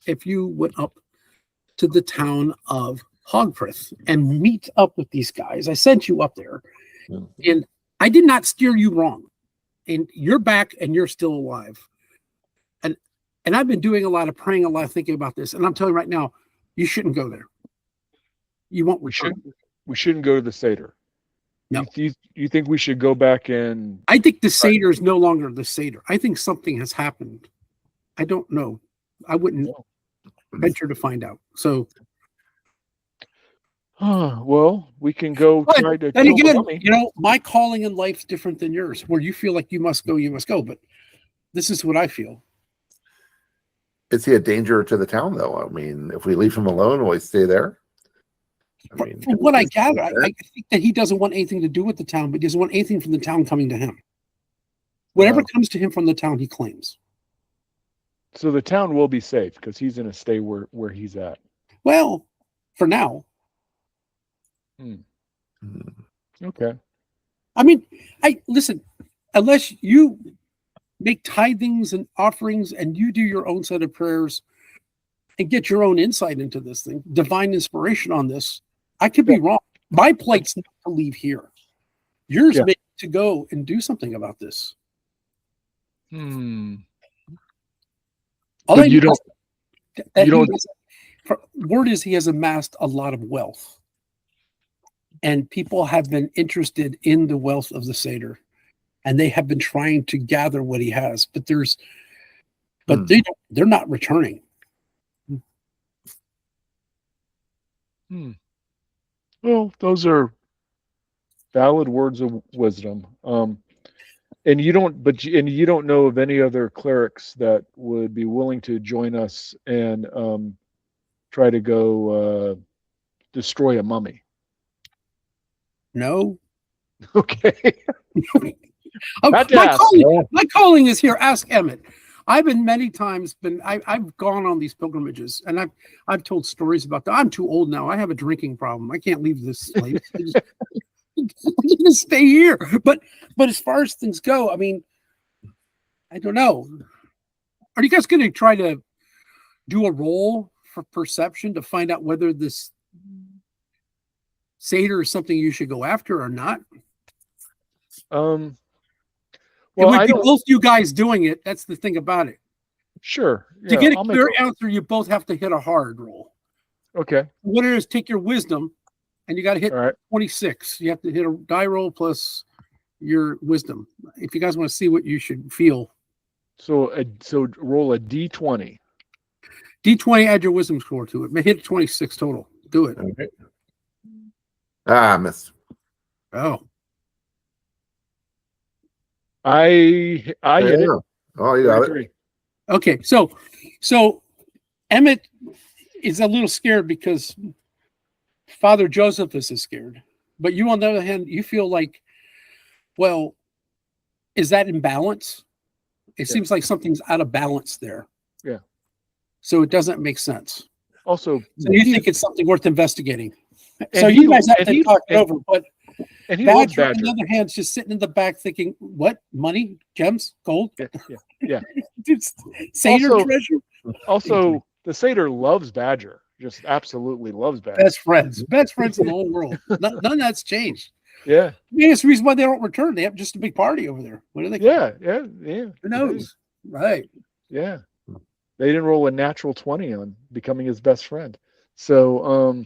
if you went up to the town of Hogfrith and meet up with these guys. I sent you up there, and I did not steer you wrong. And you're back, and you're still alive. And I've been doing a lot of praying, a lot of thinking about this. And I'm telling you right now, you shouldn't go there. You won't return. We shouldn't go to the Seder. No. You think we should go back and? I think the Seder is no longer the Seder. I think something has happened. I don't know. I wouldn't venture to find out. So. Well, we can go try to. And again, you know, my calling in life is different than yours. Where you feel like you must go. But this is what I feel. Is he a danger to the town, though? I mean, if we leave him alone, will he stay there? From what I gather, I think that he doesn't want anything to do with the town, but he doesn't want anything from the town coming to him. Whatever comes to him from the town, he claims. So the town will be safe because he's going to stay where he's at. Well, for now. Okay. I mean, listen, unless you make tithings and offerings and you do your own set of prayers and get your own insight into this thing, divine inspiration on this, I could be wrong. My plate's not to leave here. Yours may to go and do something about this. But you don't. Word is he has amassed a lot of wealth. And people have been interested in the wealth of the Seder. And they have been trying to gather what he has. But they're not returning. Well, those are valid words of wisdom. And you don't know of any other clerics that would be willing to join us and try to go destroy a mummy. No. Okay. My calling is here. Ask Emmett. I've been many times I've gone on these pilgrimages, and I've told stories about that. I'm too old now. I have a drinking problem. I can't leave this place. I'm gonna stay here. But as far as things go, I mean, I don't know. Are you guys gonna try to do a roll for perception to find out whether this Seder is something you should go after or not? Well, it would be both you guys doing it. That's the thing about it. Sure. To get a clear answer, you both have to hit a hard roll. Okay. What it is, take your wisdom, and you got to hit 26. You have to hit a die roll plus your wisdom. If you guys want to see what you should feel. So roll a D20. D20, add your wisdom score to it. Hit 26 total. Do it. Okay. I missed. Oh. I hit it. Oh, you got it. Okay, so Emmett is a little scared because Father Josephus is scared. But you, on the other hand, you feel like, well, is that in balance? It seems like something's out of balance there. Yeah. So it doesn't make sense. Also, so you think it's something worth investigating. So you guys have to talk it over, but Badger, on the other hand, is just sitting in the back thinking, what? Money? Gems? Gold? Yeah. Seder treasure? Also, the Seder loves Badger. Just absolutely loves Badger. Best friends in the whole world. None of that's changed. Yeah. Maybe it's the reason why they don't return. They have just a big party over there. What do they? Yeah. Who knows? Right. Yeah. They didn't roll a natural 20 on becoming his best friend. So,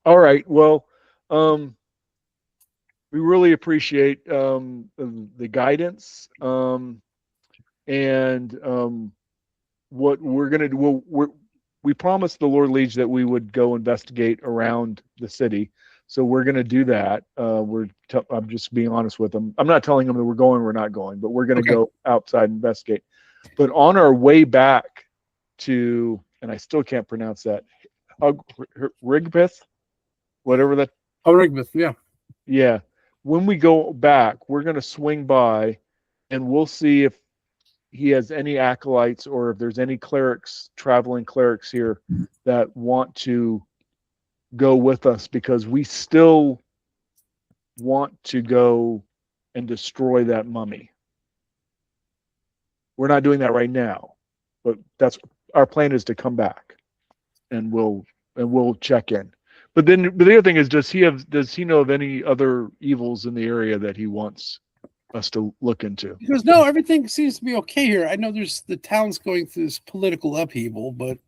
all right. Well, we really appreciate the guidance, and what we're going to do. We promised the Lord Liege that we would go investigate around the city. So we're going to do that. I'm just being honest with them. I'm not telling them that we're going, we're not going, but we're going to go outside and investigate. But on our way back to, and I still can't pronounce that, Rigbeth, whatever that. Oh, Rigbeth, yeah. Yeah. When we go back, we're going to swing by and we'll see if he has any acolytes or if there's any traveling clerics here that want to go with us, because we still want to go and destroy that mummy. We're not doing that right now, but that's our plan, is to come back and we'll check in. But the other thing is, does he know of any other evils in the area that he wants us to look into? Because no, everything seems to be okay here. I know the town's going through this political upheaval, but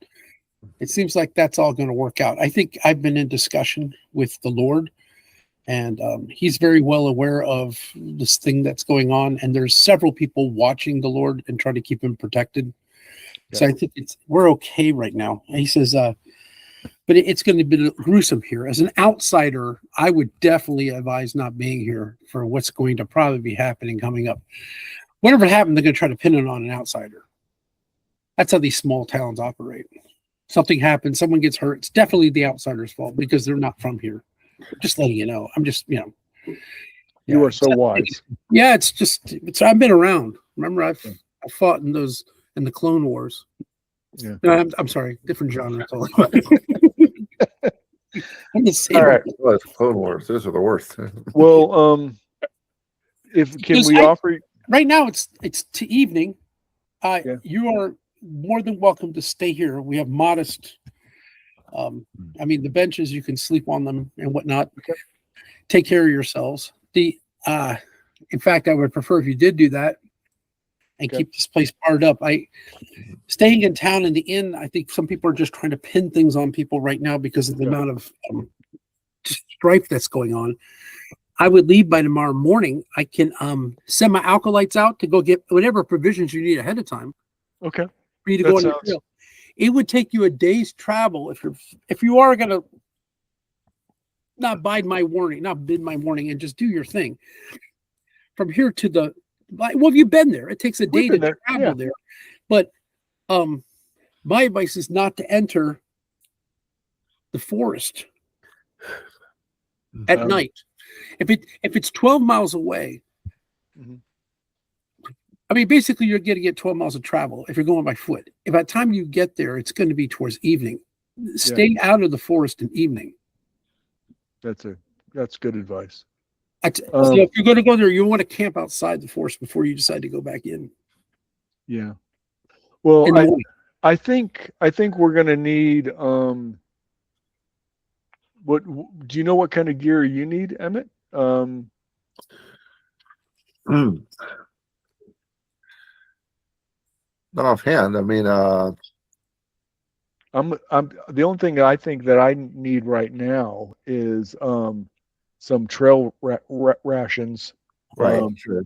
it seems like that's all going to work out. I think I've been in discussion with the Lord, and he's very well aware of this thing that's going on. And there's several people watching the Lord and trying to keep him protected. Yeah. So I think we're okay right now. And he says, but it's going to be gruesome here. As an outsider, I would definitely advise not being here for what's going to probably be happening coming up. Whatever happened, they're going to try to pin it on an outsider. That's how these small towns operate. Something happens, someone gets hurt, it's definitely the outsider's fault because they're not from here. Just letting you know. I'm just, you are so wise. Yeah, I've been around. Remember, I fought in the Clone Wars. Yeah. No, I'm sorry, different genre. All right. Well, Clone Wars. Those are the worst. Well, offer? Right now, it's to evening. You are more than welcome to stay here. We have modest. The benches, you can sleep on them and whatnot. Okay. Take care of yourselves. In fact, I would prefer if you did do that and keep this place barred up. Staying in town in the inn, I think some people are just trying to pin things on people right now because of the amount of strife that's going on. I would leave by tomorrow morning. I can send my acolytes out to go get whatever provisions you need ahead of time. Okay. For you to go on the trail. It would take you a day's travel if you are going to not bid my warning and just do your thing. From here to you've been there. It takes a day to travel there. But my advice is not to enter the forest at night. If it's 12 miles away, basically you're going to get 12 miles of travel if you're going by foot. If by the time you get there, it's going to be towards evening. Stay out of the forest in evening. That's good advice. So if you're going to go there, you want to camp outside the forest before you decide to go back in. Yeah. Well, I think we're going to need. What do you know? What kind of gear you need, Emmett? Not offhand. I'm the only thing I think that I need right now is some trail rations. Right. Sure.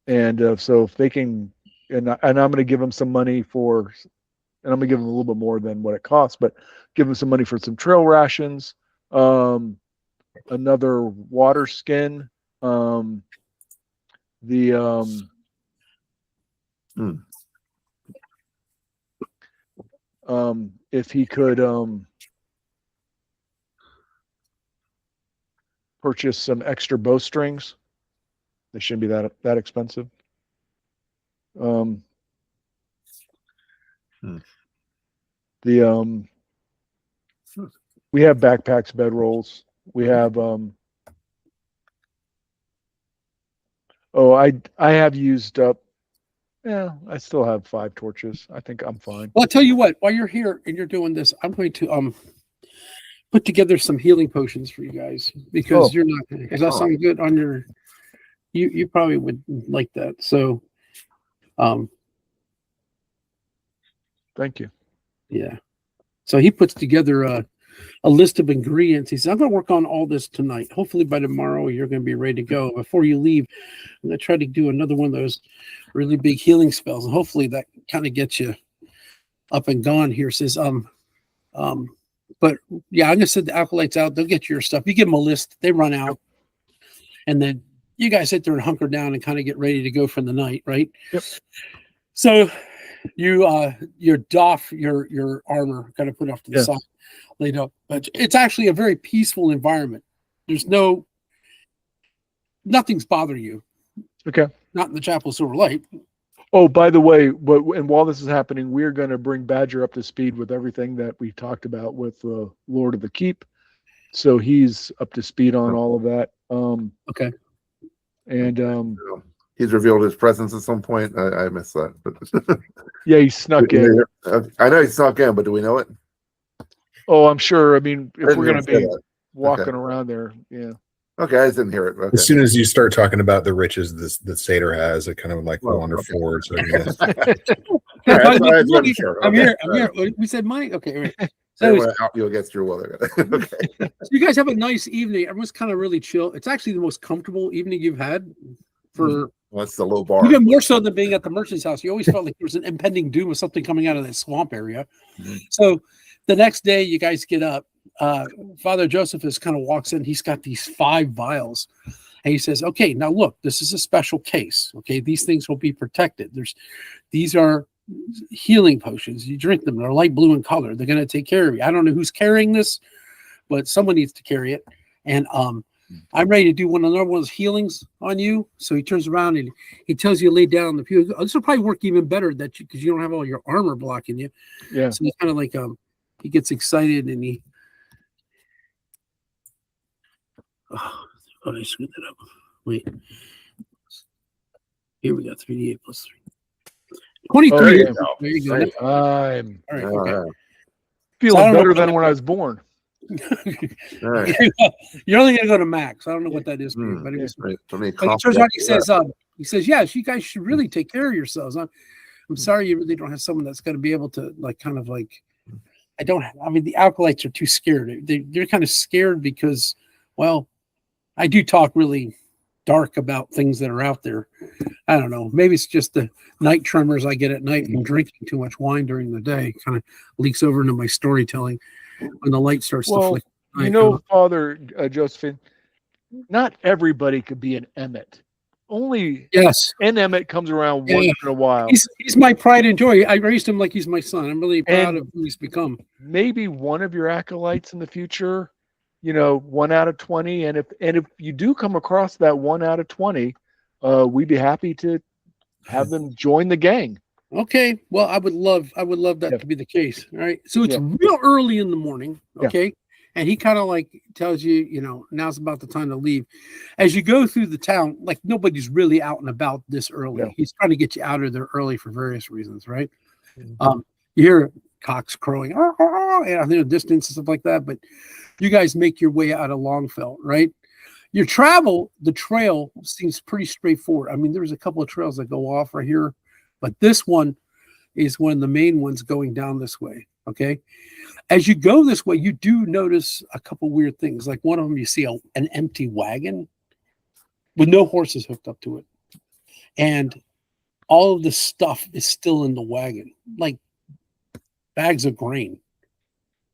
And so if they can, and I'm going to give them some money and I'm going to give them a little bit more than what it costs, but give them some money for some trail rations, another water skin, if he could purchase some extra bowstrings. They shouldn't be that expensive. We have backpacks, bedrolls. We have I have used up. Yeah, I still have 5 torches. I think I'm fine. Well, I'll tell you what, while you're here and you're doing this, I'm going to put together some healing potions for you guys because you're not. Does that sound good on your? You probably would like that. So, Thank you. Yeah. So he puts together a list of ingredients. He says, I'm going to work on all this tonight. Hopefully by tomorrow, you're going to be ready to go. Before you leave, I'm going to try to do another one of those really big healing spells. And hopefully that kind of gets you up and gone here. Says, but yeah, I'm going to send the acolytes out. They'll get your stuff. You give them a list. They run out. And then you guys sit there and hunker down and kind of get ready to go for the night, right? Yep. So you doff your armor, kind of put off to the side, laid up. But it's actually a very peaceful environment. There's nothing's bothering you. Okay. Not in the Chapel of Silver Light. Oh, by the way, and while this is happening, we're going to bring Badger up to speed with everything that we talked about with the Lord of the Keep. So he's up to speed on all of that. Okay. And he's revealed his presence at some point. I missed that. But yeah, he snuck in. I know he snuck in, but do we know it? Oh, I'm sure. I mean, if we're going to be that. walking around there, yeah. Okay, I just didn't hear it. Okay. As soon as you start talking about the riches that Satyr has, it kind of like wander okay. forward. So, I'm here. We said money. Okay. Right. So out you against your will. Okay. So you guys have a nice evening. Everyone's kind of really chill. It's actually the most comfortable evening you've had for. Well, that's the low bar. Even more so than being at the merchant's house. You always felt like there was an impending doom of something coming out of that swamp area. Mm-hmm. So the next day, you guys get up. Father Josephus kind of walks in. He's got these 5 vials. And he says, okay, now look, this is a special case. Okay, these things will be protected. These are healing potions. You drink them. They're light blue in color. They're going to take care of you. I don't know who's carrying this, but someone needs to carry it. And I'm ready to do another one of those healings on you. So he turns around and he tells you to lay down on the pew. This will probably work even better because you don't have all your armor blocking you. Yeah. So he's kind of like he gets excited and he. Oh, I screwed that up. Wait. Here we got 3d8 plus 3. 23. Oh, there you go. I'm all right. Okay. Feeling better than when I was born. Right. You're only gonna go to max. I don't know what that is for you, but it was right. but he turns around, he says, yes, you guys should really take care of yourselves. I'm sorry you really don't have someone that's going to be able to the acolytes are too scared. They're kind of scared because, well, I do talk really dark about things that are out there. I don't know. Maybe it's just the night tremors I get at night from drinking too much wine during the day. Kind of leaks over into my storytelling when the light starts to flicker. You know, Father Josephine, not everybody could be an Emmett. Only an Emmett comes around once in a while. He's my pride and joy. I raised him like he's my son. I'm really proud of who he's become. Maybe one of your acolytes in the future, 1 out of 20. And if you do come across that 1 out of 20, we'd be happy to have them join the gang. Okay. Well, I would love that to be the case. All right. So it's real early in the morning. Okay. Yeah. And he kind of tells you, now's about the time to leave. As you go through the town, nobody's really out and about this early. Yeah. He's trying to get you out of there early for various reasons, right? Mm-hmm. You hear cocks crowing in the distance and stuff like that, but you guys make your way out of Longfelt, right? The trail seems pretty straightforward. I mean, there's a couple of trails that go off right here, but this one is one of the main ones going down this way, okay? As you go this way, you do notice a couple weird things. Like one of them, you see an empty wagon with no horses hooked up to it. And all of the stuff is still in the wagon, like bags of grain,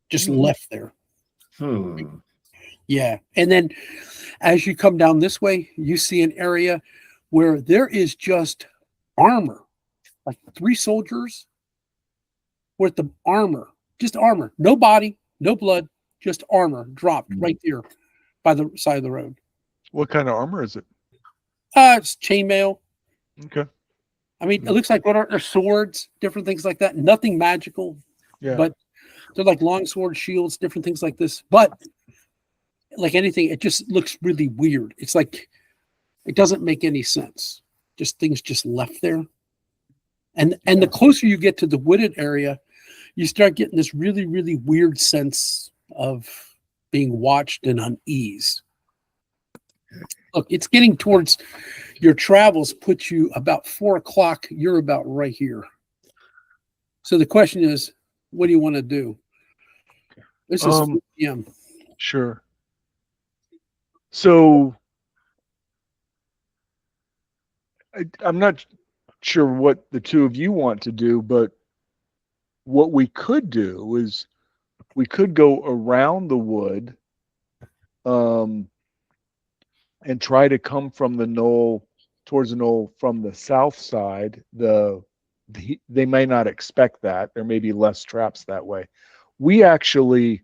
just left there. Yeah. And then as you come down this way, you see an area where there is just armor, like 3 soldiers worth of armor. Just armor, no body, no blood, just armor dropped right there by the side of the road. What kind of armor is it? It's chainmail. Okay. I mean, it looks like what are swords, different things like that. Nothing magical, but they're like long sword shields, different things like this. But like anything, it just looks really weird. It's like it doesn't make any sense. Just things just left there. And the closer you get to the wooded area, you start getting this really, really weird sense of being watched and unease. Look, it's getting towards your travels, put you about 4 o'clock. You're about right here. So the question is, what do you want to do? This is 4 p.m. Sure. So I'm not sure what the two of you want to do, but what we could do is we could go around the wood and try to come from the knoll towards the knoll from the south side. They may not expect that. There may be less traps that way. We actually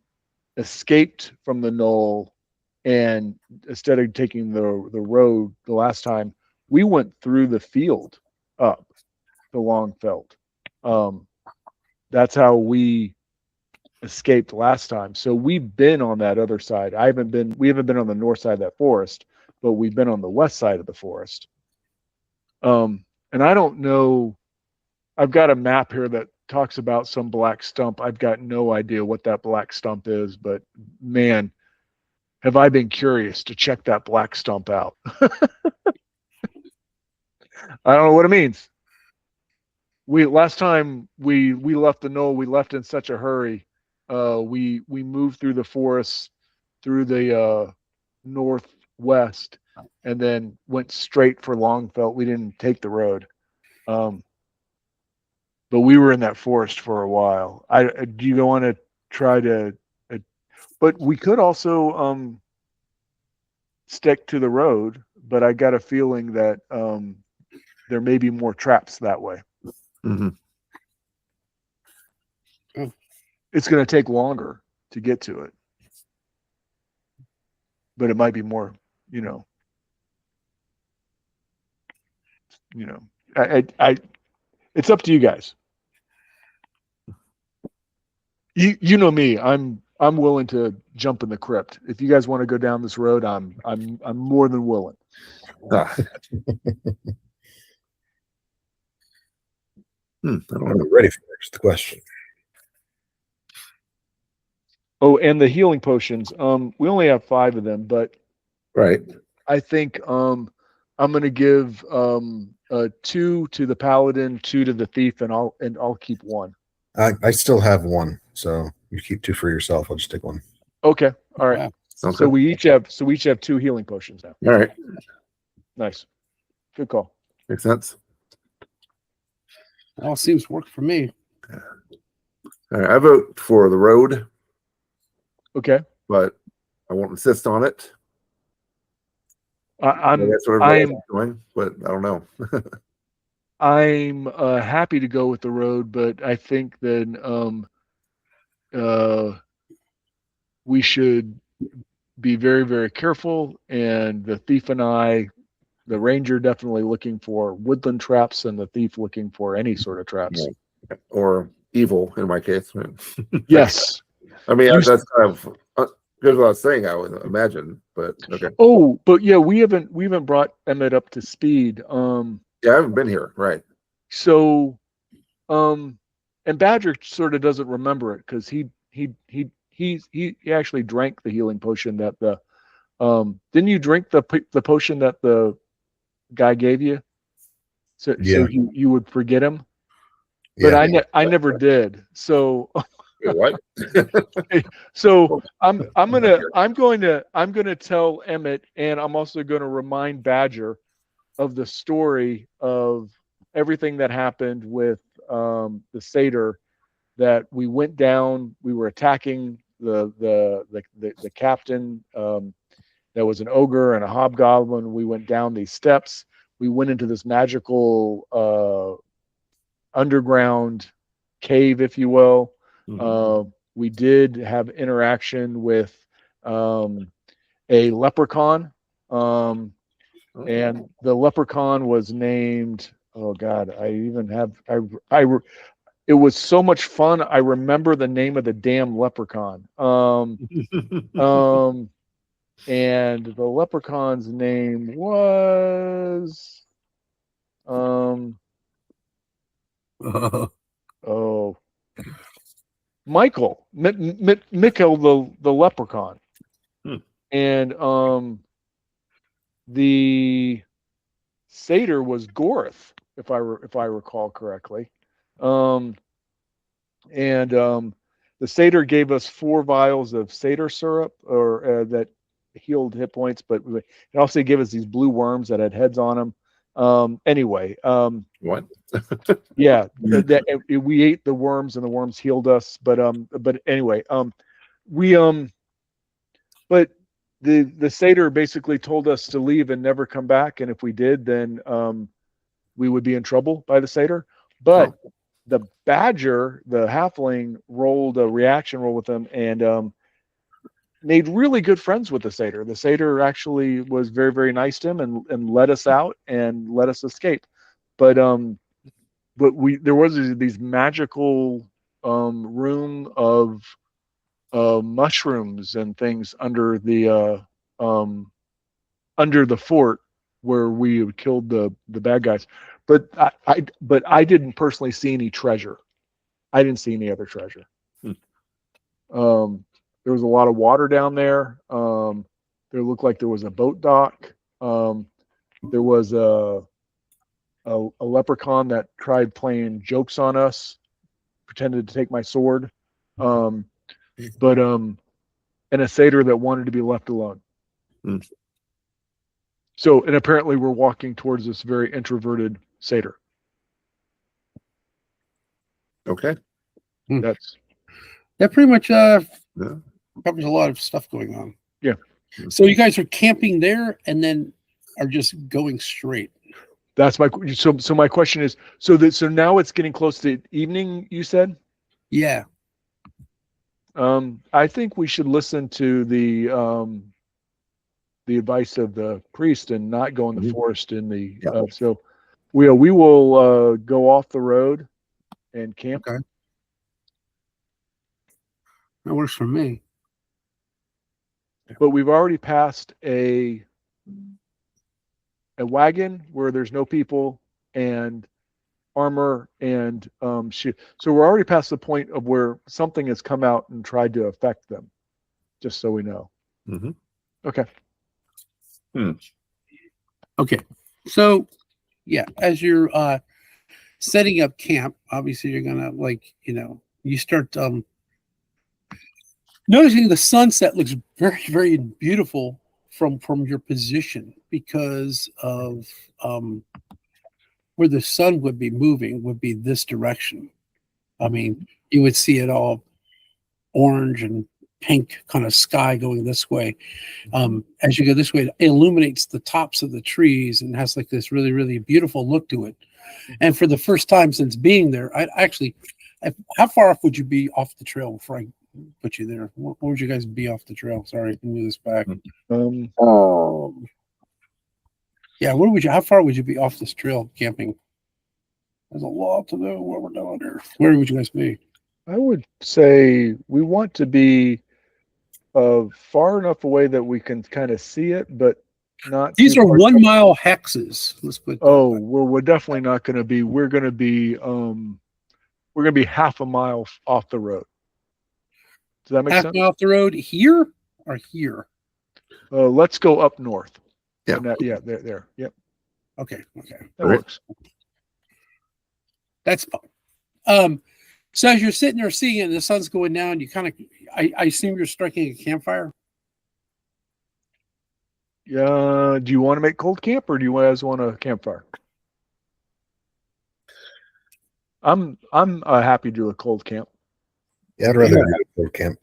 escaped from the knoll, and instead of taking the road the last time, we went through the field up the Longfelt. That's how we escaped last time. So we've been on that other side. We haven't been on the north side of that forest, but we've been on the west side of the forest. And I don't know, I've got a map here that talks about some black stump. I've got no idea what that black stump is, but man, have I been curious to check that black stump out. I don't know what it means. Last time we left the knoll, we left in such a hurry. We moved through the forest, through the northwest, and then went straight for Longfelt. We didn't take the road, but we were in that forest for a while. Do you want to try to? But we could also stick to the road. But I got a feeling that there may be more traps that way. Mm-hmm. It's going to take longer to get to it, but it might be more, it's up to you guys. You know me, I'm willing to jump in the crypt. If you guys want to go down this road, I'm more than willing. I don't know. I'm ready for the question. Oh, and the healing potions. We only have 5 of them, but Right. I think I'm gonna give 2 to the paladin, 2 to the thief, and I'll keep 1. I still have 1, so you keep 2 for yourself. I'll just take 1. Okay, all right. Wow. Okay. So we each have 2 healing potions now. All right. Nice, good call. Makes sense. All seems to work for me. All right. I vote for the road, Okay, but I won't insist on it. I'm That's what everybody else is doing, but I don't know. I'm happy to go with the road, but I think that we should be very, very careful. And the thief and the ranger definitely looking for woodland traps, and the thief looking for any sort of traps. Yeah. Or evil in my case. Yes. I mean, that's kind of good what I was saying, I would imagine, but okay. Oh, but yeah, we haven't brought Emmett up to speed. Yeah, I haven't been here, right? So, and Badger sort of doesn't remember it because he actually drank the healing potion that the didn't you drink the potion that the guy gave you? So you would forget him. But Yeah. I never did. So Wait, what? so I'm going to tell Emmett, and I'm also going to remind Badger of the story of everything that happened with the satyr, that we went down, we were attacking the captain that was an ogre and a hobgoblin. We went down these steps, we went into this magical underground cave, if you will. Mhm. We did have interaction with a leprechaun, and the leprechaun was named, oh God, it was so much fun. I remember the name of the damn leprechaun. And the leprechaun's name was Michael, Mikkel the leprechaun. And the satyr was Gorth, if I recall correctly. And the satyr gave us 4 vials of satyr syrup, or that healed hit points, but it also gave us these blue worms that had heads on them. Anyway, What? yeah, we ate the worms and the worms healed us. But anyway, but the satyr basically told us to leave and never come back, and if we did, then we would be in trouble by the satyr. But the badger, the halfling, rolled a reaction roll with him and made really good friends with the satyr. The satyr actually was very, very nice to him and let us out and let us escape. But there was these magical room of mushrooms and things under the fort where we had killed the bad guys. But I didn't personally see any treasure. I didn't see any other treasure. There was a lot of water down there. There looked like there was a boat dock. There was a leprechaun that tried playing jokes on us, pretended to take my sword. And a satyr that wanted to be left alone. So, and apparently we're walking towards this very introverted satyr. Okay. That pretty much covers a lot of stuff going on. Yeah. So you guys are camping there and then are just going straight. That's my so my question is, so now it's getting close to evening, you said? Yeah. I think we should listen to the advice of the priest and not go in the forest in the so we will go off the road and camp. Okay. That works for me. But we've already passed a wagon where there's no people and armor and shit. So we're already past the point of where something has come out and tried to affect them. Just so we know. Okay. Okay. So yeah, as you're setting up camp, obviously you're gonna you start noticing the sunset looks very, very beautiful from your position because of where the sun would be moving would be this direction. I mean, you would see it all orange and pink kind of sky going this way. As you go this way, it illuminates the tops of the trees and has like this really, really beautiful look to it. And for the first time since being there, how far off would you be off the trail before I put you there? Where would you guys be off the trail? Sorry, I can move this back. Yeah, how far would you be off this trail camping? There's a lot to know what we're doing here. Where would you guys be? I would say we want to be far enough away that we can kind of see it, but not. These are 1 mile hexes. Let's put. Well, we're definitely not going to be. We're going to be half a mile off the road. Does that make sense? Half a mile off the road here or here? Let's go up north. Yeah. There. Yep. Okay. That works. That's fine. So as you're sitting there seeing it and the sun's going down, you kind of, I assume you're striking a campfire. Yeah. Do you want to make cold camp or do you guys want a campfire? I'm happy to do a cold camp. Yeah, I'd rather do a cold camp.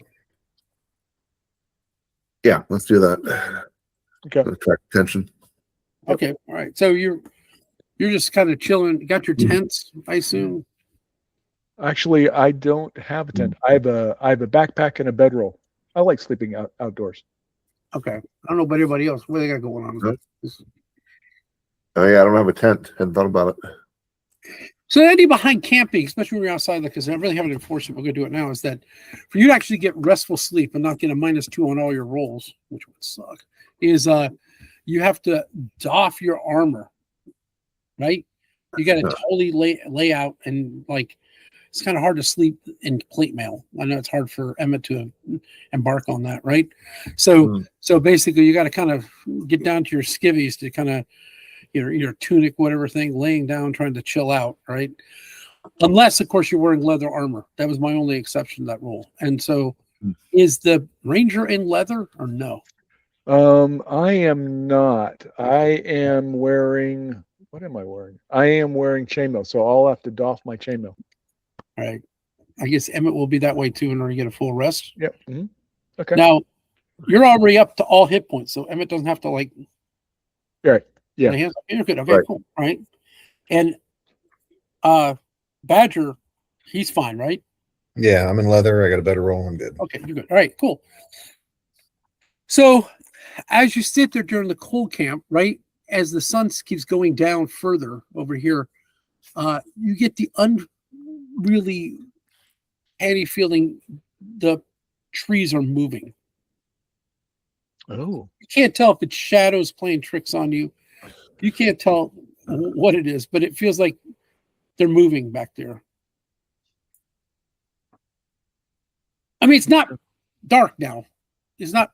Yeah, let's do that. Okay. Attract attention. Okay. All right. So you're just kind of chilling. You got your tents, I assume. Actually, I don't have a tent. I have a backpack and a bedroll. I like sleeping outdoors. Okay. I don't know about anybody else. What they got going on? Oh yeah, I don't have a tent. Hadn't thought about it. So the idea behind camping, especially when you're outside, because I really haven't enforced it, we're going to do it now, is that for you to actually get restful sleep and not get a -2 on all your rolls, which would suck, is you have to doff your armor, right? You got to totally lay out and it's kind of hard to sleep in plate mail. I know it's hard for Emmett to embark on that, right? So basically you got to kind of get down to your skivvies to kind of your tunic, whatever thing, laying down, trying to chill out, right? Unless, of course, you're wearing leather armor. That was my only exception to that rule. And so, is the ranger in leather or no? I am not. I am wearing. What am I wearing? I am wearing chainmail, so I'll have to doff my chainmail. All right. I guess Emmett will be that way too in order to get a full rest. Yep. Mm-hmm. Okay. Now, you're already up to all hit points, so Emmett doesn't have to like. Right. Yeah. Put hands up. You're good. Okay, Right. cool. All right. And Badger, he's fine, right? Yeah, I'm in leather. I got a better roll. I'm good. Okay, you're good. All right, cool. So, as you sit there during the cold camp, right, as the sun keeps going down further over here, you get the really heady feeling the trees are moving. Oh. You can't tell if it's shadows playing tricks on you. You can't tell what it is, but it feels like they're moving back there. I mean, it's not dark now. It's not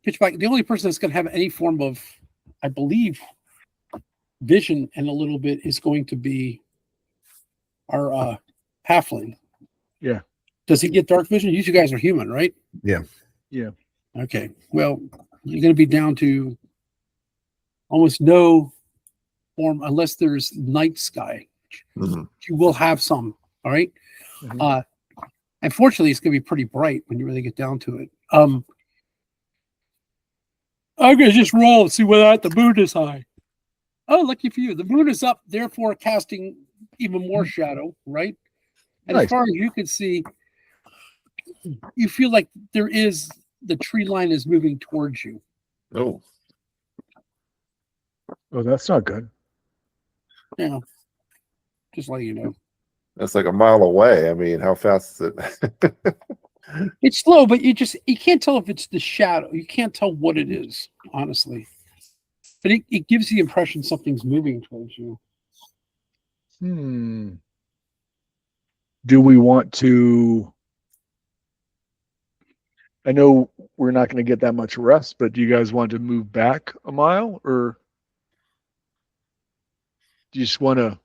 pitch black. The only person that's going to have any form of, I believe, vision in a little bit is going to be our halfling. Yeah. Does he get dark vision? You two guys are human, right? Yeah. Yeah. Okay. Well, you're going to be down to almost no form unless there's night sky. Mhm. You will have some. All right. Mhm. Unfortunately, it's going to be pretty bright when you really get down to it. I'm going to just roll and see whether or not the moon is high. Oh, lucky for you. The moon is up, therefore casting even more shadow, right? And Nice. as far as you can see, you feel like the tree line is moving towards you. Oh, Oh, that's not good. Yeah. Just letting you know. that's like a mile away. I mean, how fast is it? It's slow, but you can't tell if it's the shadow. You can't tell what it is, honestly. But it gives the impression something's moving towards you. Do we want to? I know we're not going to get that much rest, but do you guys want to move back a mile, or do you just want to?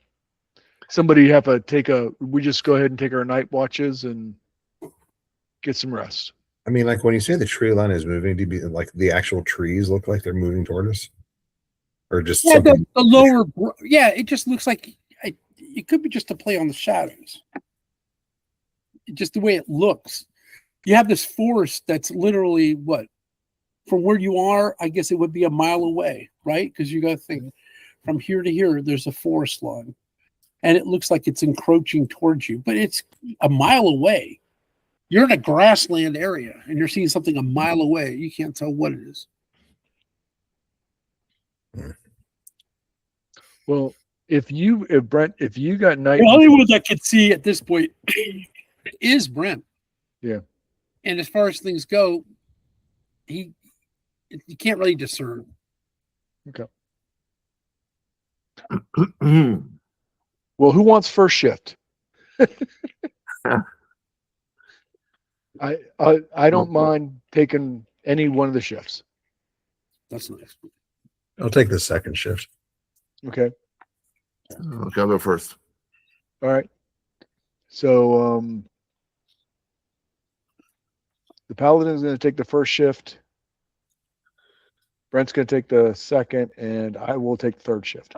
Somebody have to we just go ahead and take our night watches and get some rest. I mean, like when you say the tree line is moving, do you mean like the actual trees look like they're moving toward us? Or just Yeah, something? the lower. Yeah, it just looks like it could be just a play on the shadows. Just the way it looks. You have this forest that's literally what? From where you are, I guess it would be a mile away, right? Because you got to think from here to here, there's a forest line. And it looks like it's encroaching towards you, but it's a mile away. You're in a grassland area and you're seeing something a mile away. You can't tell what it is. Well, if Brent, if you got night, The only one that could see at this point is Brent. Yeah. And as far as things go, you can't really discern. Okay. Well, who wants first shift? I don't mind taking any one of the shifts. That's nice. I'll take the second shift. Okay. Okay, I'll go first. All right. So the paladin is going to take the first shift. Brent's going to take the second, and I will take the third shift.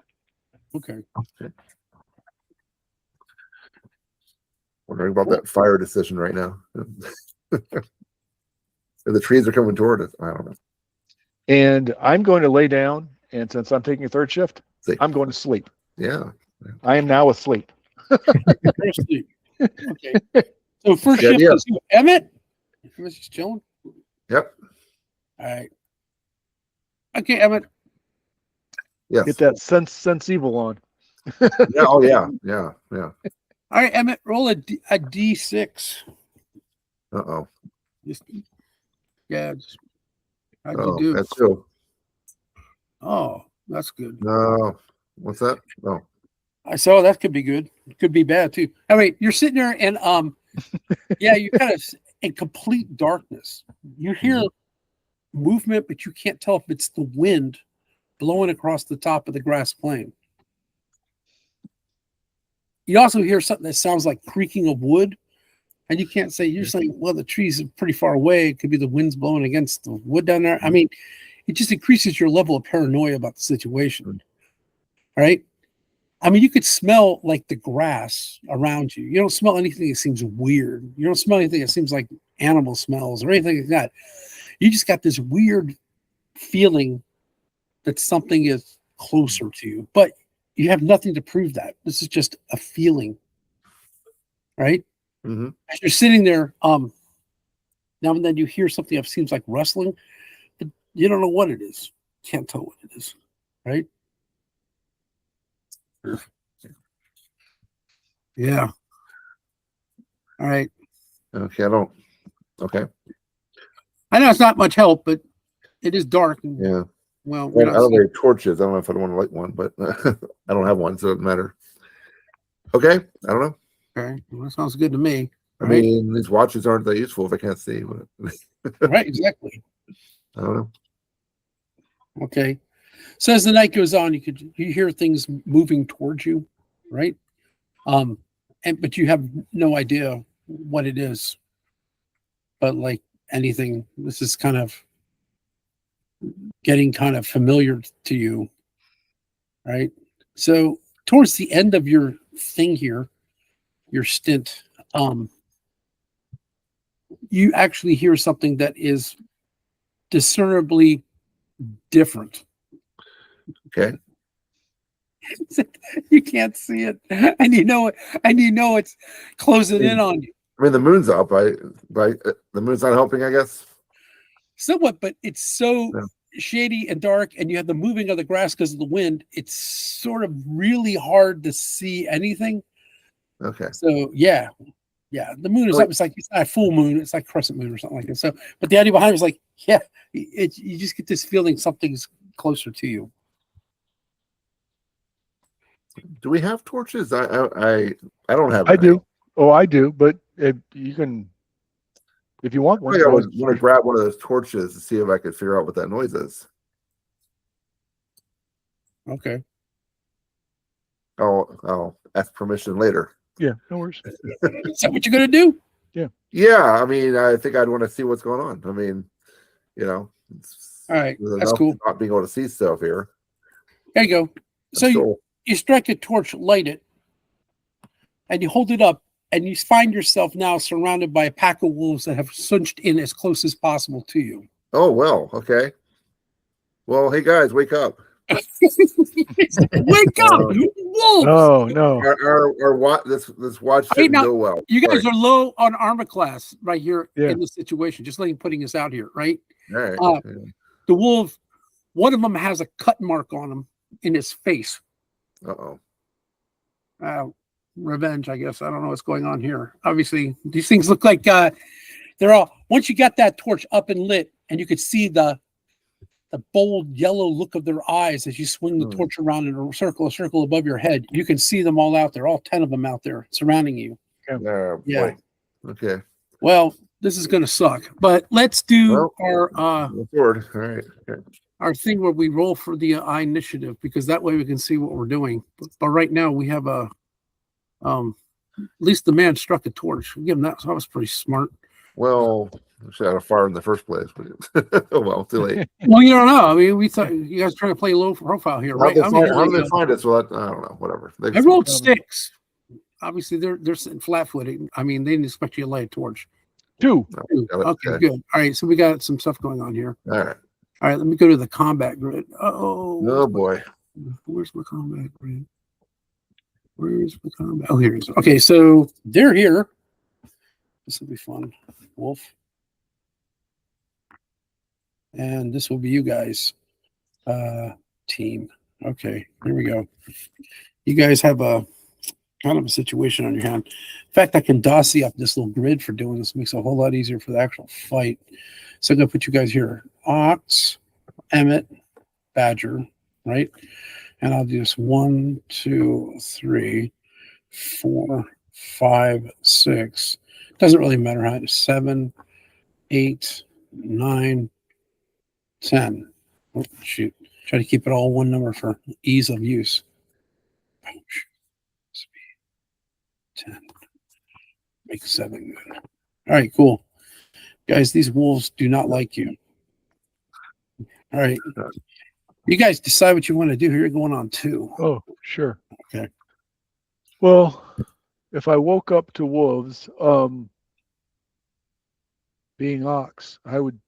Okay. Wondering about that fire decision right now. And the trees are coming toward us. I don't know. And I'm going to lay down, and since I'm taking a third shift, See. I'm going to sleep. Yeah. I am now asleep. Okay. So first Good shift idea. is who? Emmett? Emmett's just chilling? Yep. All right. Okay, Emmett. Yes. Get that sense evil on. Yeah. Oh yeah. Yeah. Yeah. All right, Emmett, roll a D6. Uh-oh. Just, how'd Oh, you do? that's true. Oh, that's good. No. What's that? Oh. I saw that could be good. It could be bad too. All right, you're sitting there and yeah, you're kind of in complete darkness. You hear movement, but you can't tell if it's the wind blowing across the top of the grass plain. You also hear something that sounds like creaking of wood, and you can't say, you're saying, well, the trees are pretty far away. It could be the wind's blowing against the wood down there. I mean, it just increases your level of paranoia about the situation. Right? I mean, you could smell like the grass around you. You don't smell anything that seems weird. You don't smell anything that seems like animal smells or anything like that. You just got this weird feeling that something is closer to you, but you have nothing to prove that. This is just a feeling, right? Mm-hmm. As you're sitting there, now and then you hear something that seems like rustling, but you don't know what it is. Can't tell what it is, right? Yeah. All right. Okay, I don't. Okay. I know it's not much help, but it is dark. And, Yeah. well, I don't have torches. I don't know if I want to light one, but I don't have one, so it doesn't matter. Okay. I don't know. okay. Well, that sounds good to me. I Right? mean, these watches aren't that useful if I can't see. Right. Exactly. I don't know. Okay. So as the night goes on, you hear things moving towards you, right? But you have no idea what it is. But like anything, this is kind of getting kind of familiar to you, right? So towards the end of your thing here, your stint, you actually hear something that is discernibly different. Okay. You can't see it, and you know it's closing in on you. I mean, the moon's up. The moon's not helping, I guess. Somewhat, but it's so Yeah. shady and dark, and you have the moving of the grass because of the wind. It's sort of really hard to see anything. Okay. So yeah, the moon is up. It's not a full moon. It's like crescent moon or something like that. So, but the idea behind it is like, yeah, you just get this feeling something's closer to you. Do we have torches? I don't have. I any. do. Oh, I do. But if you can, if you want I one, think I go would ahead. want to grab one of those torches to see if I could figure out what that noise is. Okay. I'll ask permission later. Yeah, no worries. Is that what you're gonna do? Yeah, I mean, I think I'd want to see what's going on. I mean, All right, there's that's enough cool. not being able to see stuff here. There you go. So That's cool. you strike a torch, light it, and you hold it up, and you find yourself now surrounded by a pack of wolves that have sunched in as close as possible to you. Oh well, okay. Well, hey guys, wake up! Wake up, wolves! Oh no. Our watch this watch didn't now, go well. You guys are low on armor class right here Yeah. in this situation. Just putting this out here, right? All right. The wolf, one of them has a cut mark on him in his face. Uh-oh. Revenge, I guess. I don't know what's going on here. Obviously, these things look like they're all. Once you got that torch up and lit, and you could see the bold yellow look of their eyes as you swing the torch around in a circle above your head, you can see them all out there, all 10 of them out there surrounding you. Yeah. Okay. Well, this is going to suck, but let's do our forward. All right. Okay. our thing where we roll for the initiative, because that way we can see what we're doing. But right now we have at least the man struck a torch. We'll give him that. So that was pretty smart. Well, I should have a fire in the first place, but oh well, too late. Well, you don't know. I mean, we thought you guys trying to play low profile here, right? How do they find us? Well, I don't know. Whatever. I rolled 6. Obviously, they're sitting flat-footed. I mean, they didn't expect you to light a torch. 2. Okay, good. All right, so we got some stuff going on here. All right. All right, let me go to the combat grid. Oh boy. Where's my combat grid? Where's the combat? Oh, here it is. Okay, so they're here. This will be fun. Wolf. And this will be you guys. Team. Okay, here we go. You guys have a kind of a situation on your hand. In fact, I can dossy up this little grid for doing this. It makes it a whole lot easier for the actual fight. So I'm going to put you guys here. Ox, Emmett, Badger, right? And I'll do this 1, 2, 3, 4, 5, 6. Doesn't really matter how. 7, 8, 9, 10. Oh, shoot. Try to keep it all one number for ease of use. Make 7 good. All right, cool. Guys, these wolves do not like you. All right. You guys decide what you want to do here. You're going on 2. Oh, sure. Okay. Well, if I woke up to wolves, being ox, I would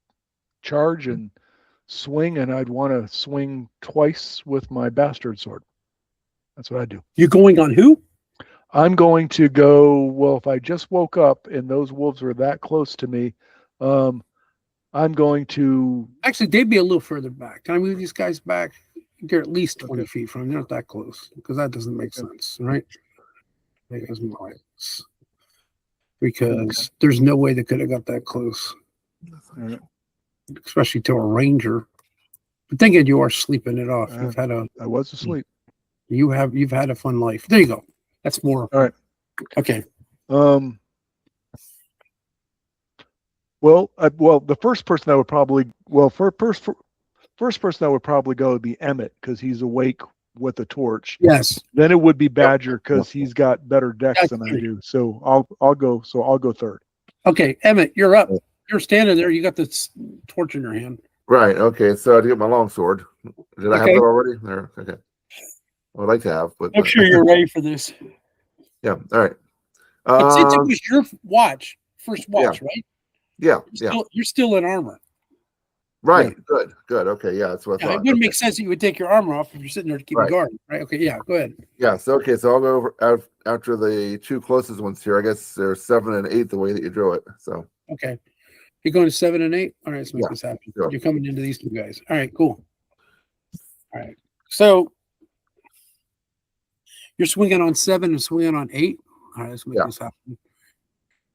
charge and swing, and I'd want to swing twice with my bastard sword. That's what I do. You're going on who? I'm going to go, well, if I just woke up and those wolves were that close to me, I'm going to... Actually, they'd be a little further back. Can I move these guys back? They're at least 20 Okay. feet from them. They're not that close because that doesn't make sense, right? Because there's no way they could have got that close, All right. especially to a ranger. But then again, you are sleeping it off. I was asleep. You've had a fun life. There you go. That's more. All right. Okay. Well, the first person that would probably first person that would probably go would be Emmett because he's awake with a torch. Yes. Then it would be Badger because he's got better decks than I do. So I'll go third. Okay, Emmett, you're up. You're standing there. You got this torch in your hand. Right. Okay. So I had to get my longsword. Did I have Okay. that already? There. Okay. I would like to have, but I'm sure you're ready for this. yeah. All right. But since it was your first watch, right? Yeah. You're still in armor. Right. Yeah. Good. Okay. Yeah. That's what I Yeah, thought. it wouldn't make sense that you would take your armor off if you're sitting there to keep Right. guard, right? Okay, yeah, go ahead. Yeah. So okay. So I'll go over after the 2 closest ones here. I guess there's 7 and 8 the way that you drew it. So Okay. You're going to 7 and 8? All right, let's make this happen. Sure. You're coming into these 2 guys. All right, cool. All right. So you're swinging on 7 and swinging on 8. All right, let's make this happen.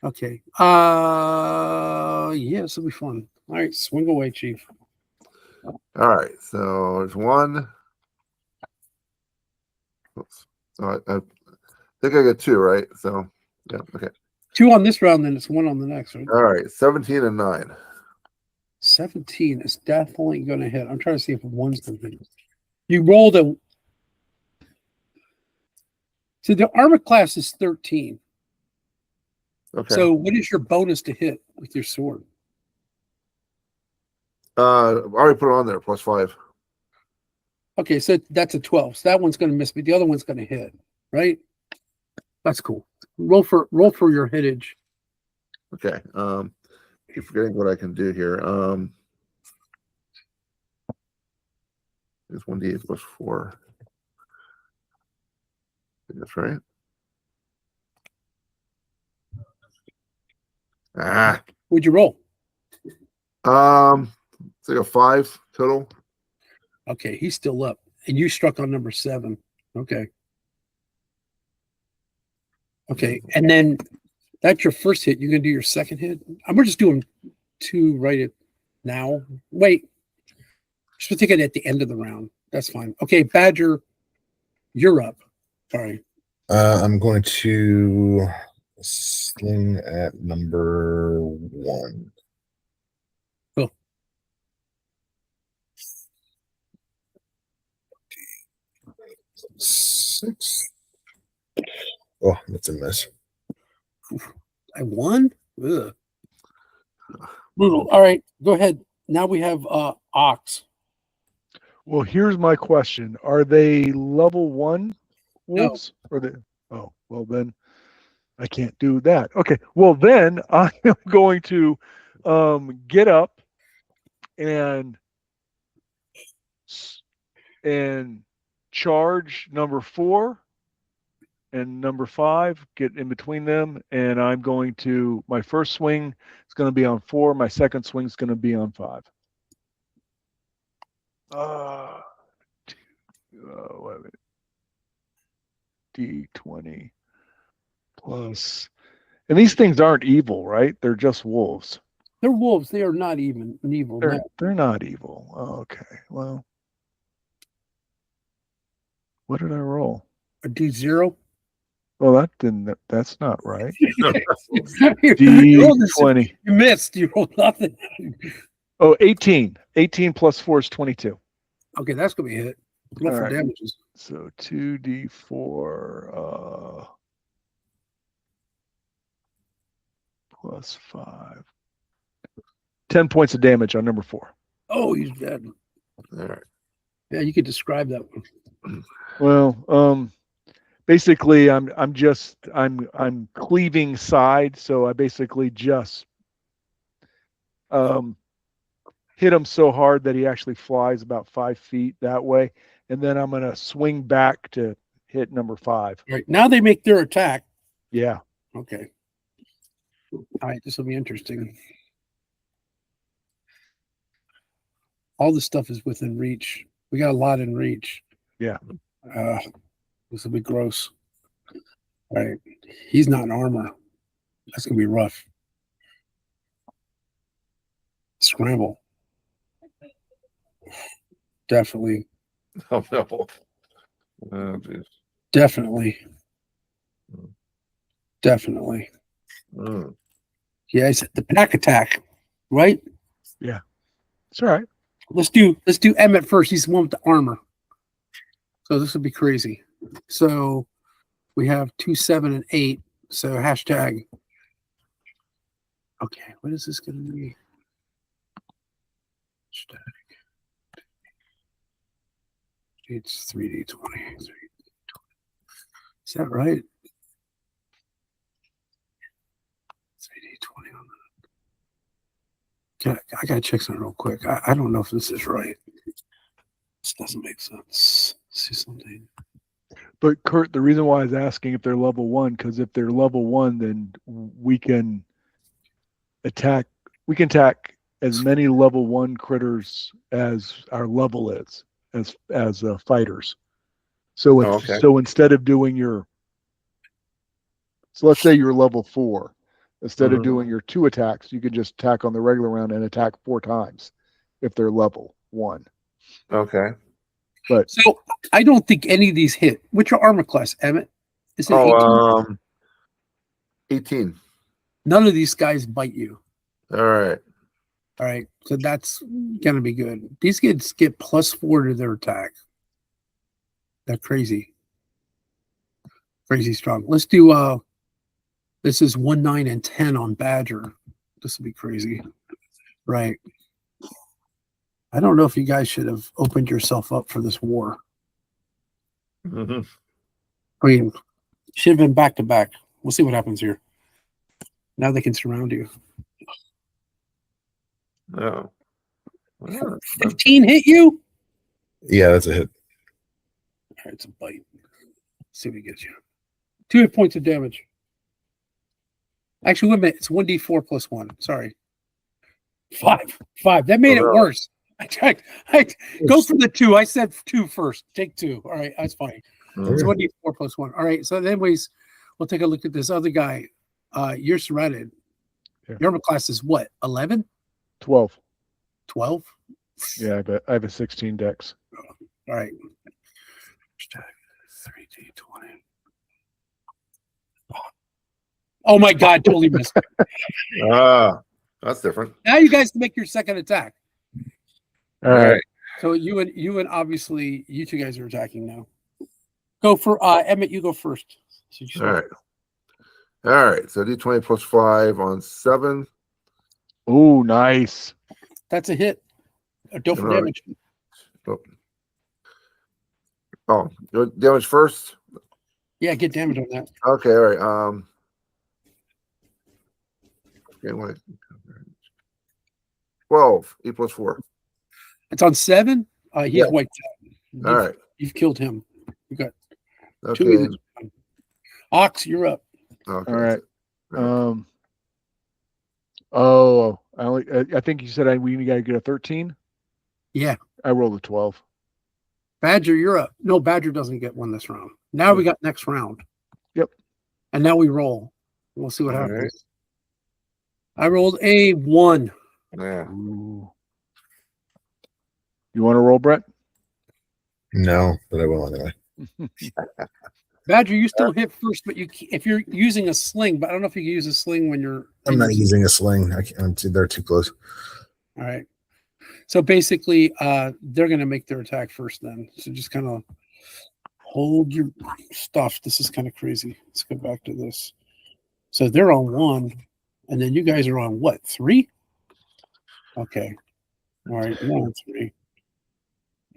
Okay. Yeah, this will be fun. All right, swing away, Chief. all right. So there's 1. Oops. So I think I got 2, right? So yeah. Okay. 2 on this round, then it's 1 on the next, right? All right. 17 and 9. 17 is definitely going to hit. I'm trying to see if 1's going to hit. You rolled a. So the armor class is 13. Okay. So what is your bonus to hit with your sword? I already put it on there. +5. Okay, so that's a 12. So that one's going to miss, but the other one's going to hit, right? That's cool. Roll for your hitage. Okay. Keep forgetting what I can do here. It's 1d8 +4. That's right. What'd you roll? It's like a 5 total. Okay, he's still up, and you struck on number 7. Okay. Okay, and then that's your first hit. You're gonna do your second hit. We're just doing 2 right now. Wait, just take it at the end of the round. That's fine. Okay, Badger, you're up. All right. I'm going to sling at number 1. Cool. Six. Oh, that's a miss. I won? Ugh. Brutal. All right, go ahead. Now we have Ox. Well, here's my question: are they level 1 wolves? Or they? Oh, well then, I can't do that. Okay. Well then, I am going to get up and charge number 4 and number 5. Get in between them, and I'm going to. My first swing is going to be on 4. My second swing is going to be on 5. Wait a minute. D20 plus, and these things aren't evil, right? They're just wolves. They're wolves. They are not even evil. They're not evil. Okay. Well, what did I roll? A D0. Well, that's not right. You D20. You missed. You rolled nothing. Oh, 18. 18 plus 4 is 22. Okay, that's gonna be a hit. Roll for damages. So 2d4. plus 5. 10 points of damage on number 4. Oh, he's dead. All right. Yeah, you could describe that one. Well, basically, I'm cleaving side, so I basically just hit him so hard that he actually flies about 5 feet that way, and then I'm gonna swing back to hit number 5. All right, now they make their attack. Yeah. Okay. All right, this will be interesting. All this stuff is within reach. We got a lot in reach. Yeah. This will be gross. All right. He's not in armor. That's going to be rough. Scramble. Definitely. Oh no. Oh, geez. Definitely. Definitely. Mm. Yeah, it's the pack attack, right? Yeah. It's all right. Let's do Emmett first. He's the one with the armor. So this would be crazy. So we have 2, 7, and 8. So hashtag. Okay, what is this going to be? Hashtag. It's 3D20. Is that right? 3D20 on that. I gotta check something real quick. I don't know if this is right. This doesn't make sense. Let's see something. But Kurt, the reason why I was asking if they're level 1, because if they're level 1, then we can attack. We can attack as many level 1 critters as our level is as fighters. So it's, okay. so instead of doing so let's say you're level 4. Instead of doing your 2 attacks, you can just attack on the regular round and attack 4 times if they're level 1. Okay. But So I don't think any of these hit. What's your armor class, Emmett? Is it 18? 18. None of these guys bite you. All right. All right. So that's gonna be good. These kids get +4 to their attack. They're crazy. Crazy strong. Let's do this is 1, 9, and 10 on Badger. This will be crazy. Right. I don't know if you guys should have opened yourself up for this war. Mm-hmm. I mean, should have been back to back. We'll see what happens here. Now they can surround you. No. Well, 15 hit you? Yeah, that's a hit. All right, it's a bite. Let's see what he gets you. 2 hit points of damage. Actually, wait a minute. It's 1d4 + 1. Sorry. 5. That made it really? worse. I go for the 2. I said 2 first. Take 2. All right, that's fine. It's 1d4 + 1. All right. So, anyways, we'll take a look at this other guy. You're surrounded. Yeah. Your armor class is what? 11? 12. 12? Yeah, I have a 16 dex. All right. 3d20. Oh my God! Totally missed. That's different. Now you guys can make your second attack. All right. So you and obviously you 2 guys are attacking now. Go for Emmett. You go first. All right. All right. So D20 + 5 on 7. Oh, nice. That's a hit. Don't for All damage. Oh, damage first. Yeah, get damage on that. Okay. All right. Okay, 12. E + 4. It's on 7. He's Yeah. wiped out. All right. You've killed him. You got 2 Okay. of these. Ox, you're up. Okay. All right. Right. I think you said we got to get a 13. Yeah. I rolled a 12. Badger, you're up. No, Badger doesn't get one this round. Now we got next round. Yep. And now we roll. We'll see what All happens. right. I rolled a 1. Yeah. Ooh. You want to roll, Brett? No, but I will anyway. Badger, you still hit first, but if you're using a sling, but I don't know if you can use a sling when you're. I'm not using a sling. I can't. They're too close. All right. So basically, they're going to make their attack first then. So just kind of hold your stuff. This is kind of crazy. Let's go back to this. So they're on 1. And then you guys are on what, 3? Okay. All right, you're on 3.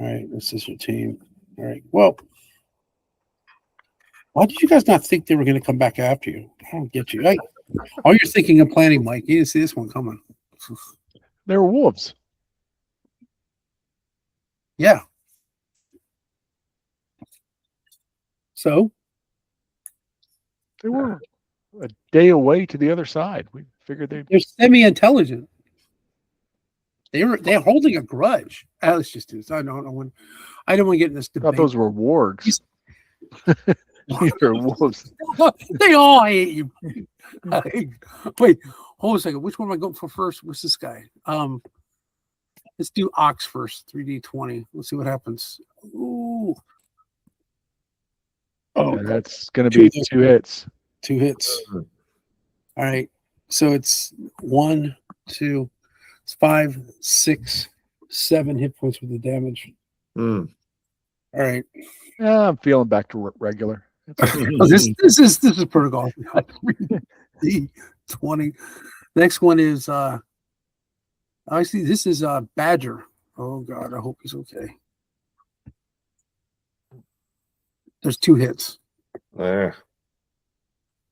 All right, this is your team. All right. Well, why did you guys not think they were going to come back after you? I don't get you. All you're thinking of planning, Mike. You didn't see this one coming. They were wolves. Yeah. So They were a day away to the other side. We figured they'd. they're semi-intelligent. They're holding a grudge. Let's just do this. I don't want to get in this I thought debate. those were wargs. These are wolves. They all hate you. Wait, hold a second. Which one am I going for first? What's this guy? Let's do Ox first. 3d20. Let's see what happens. Ooh. Oh, And that's going to be 2 hits. 2 hits. All right. So it's 1, 2, it's 5, 6, 7 hit points with the damage. Mm. All right. Yeah, I'm feeling back to regular. Oh, this is protocol. 20. Next one is I see this is Badger. Oh God, I hope he's okay. There's 2 hits. Yeah.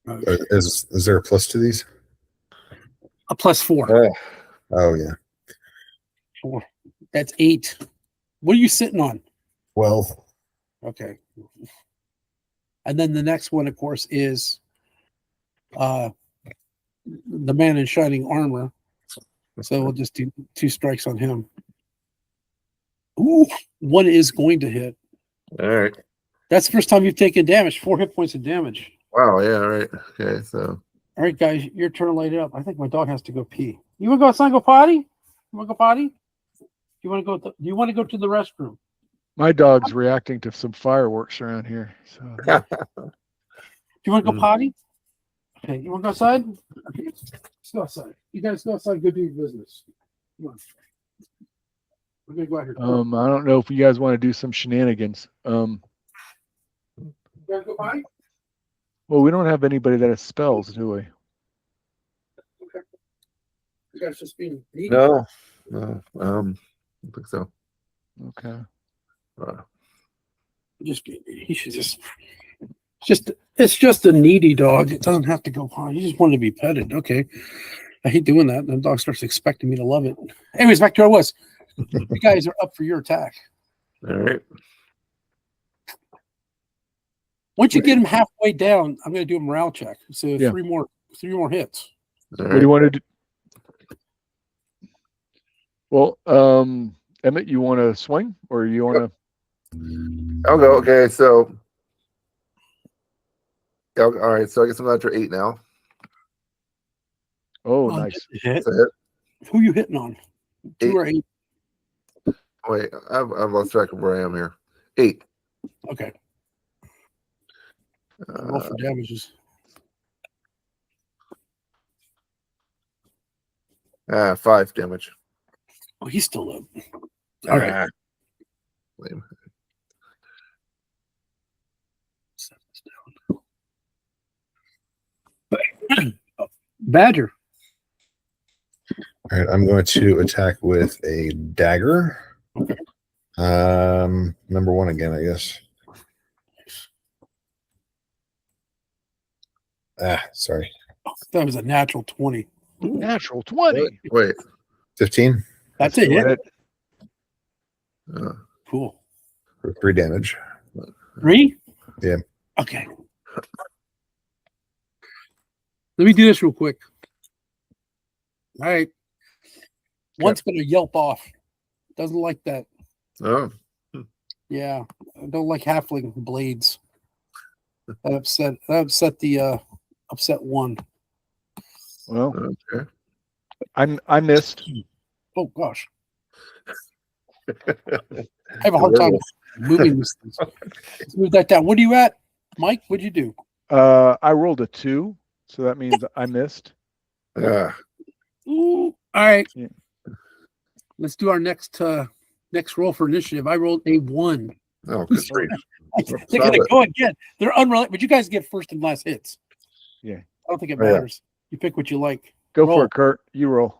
Is there a plus to these? A +4. Yeah. Oh yeah. 4. That's 8. What are you sitting on? 12. Okay. And then the next one, of course, is the man in shining armor. So we'll just do 2 strikes on him. Ooh, 1 is going to hit. All right. That's the first time you've taken damage. 4 hit points of damage. Wow. Yeah. All right. Okay. So. All right, guys, your turn to light it up. I think my dog has to go pee. You want to go outside and go potty? You want to go potty? Do you want to go to the restroom? My dog's reacting to some fireworks around here. So Do you want to go potty? Okay, you want to go outside? Okay, let's go outside. You guys go outside and go do your business. Come on. We're going to go out here. I don't know if you guys want to do some shenanigans. You guys go potty? Well, we don't have anybody that has spells, do we? Okay. You guys just being needy? No. No. I don't think so. Okay. Just being needy. He should it's just a needy dog. It doesn't have to go potty. He just wanted to be petted. Okay. I hate doing that. The dog starts expecting me to love it. Anyways, back to our list. You guys are up for your attack. All right. Once you get him halfway down, I'm going to do a morale check. So Yeah. 3 more hits. All What do you want to do? Well, Emmett, you want to swing or you want to? I'll go. Okay. So. All right. So I guess I'm at your 8 now. Oh, nice. Hit. That's a hit. Who you hitting on? 2 or 8? Wait, I've lost track of where I am here. 8. Okay. Roll for damages. 5 damage. Oh, he's still up. All right. Lame. Badger. All right, I'm going to attack with a dagger. Number 1 again, I guess. Sorry. That was a natural 20. Natural 20. Wait. 15 That's a hit. Cool. for 3 damage. 3? Yeah. Okay. Let me do this real quick. All right. One's going to yelp off. Doesn't like that. Oh. Yeah. I don't like halfling blades. That upset the upset 1. Well, Okay. I missed. Oh gosh. I have a hard time moving this thing. Let's move that down. What are you at, Mike? What'd you do? I rolled a 2, so that means I missed. Yeah. Ooh. All right. Yeah. Let's do our next roll for initiative. I rolled a 1. Oh, good grief. They're gonna go again. They're unrelated, but you guys get first and last hits. Yeah. I don't think it Oh, yeah. matters. You pick what you like. Go Roll. for it, Kurt. You roll.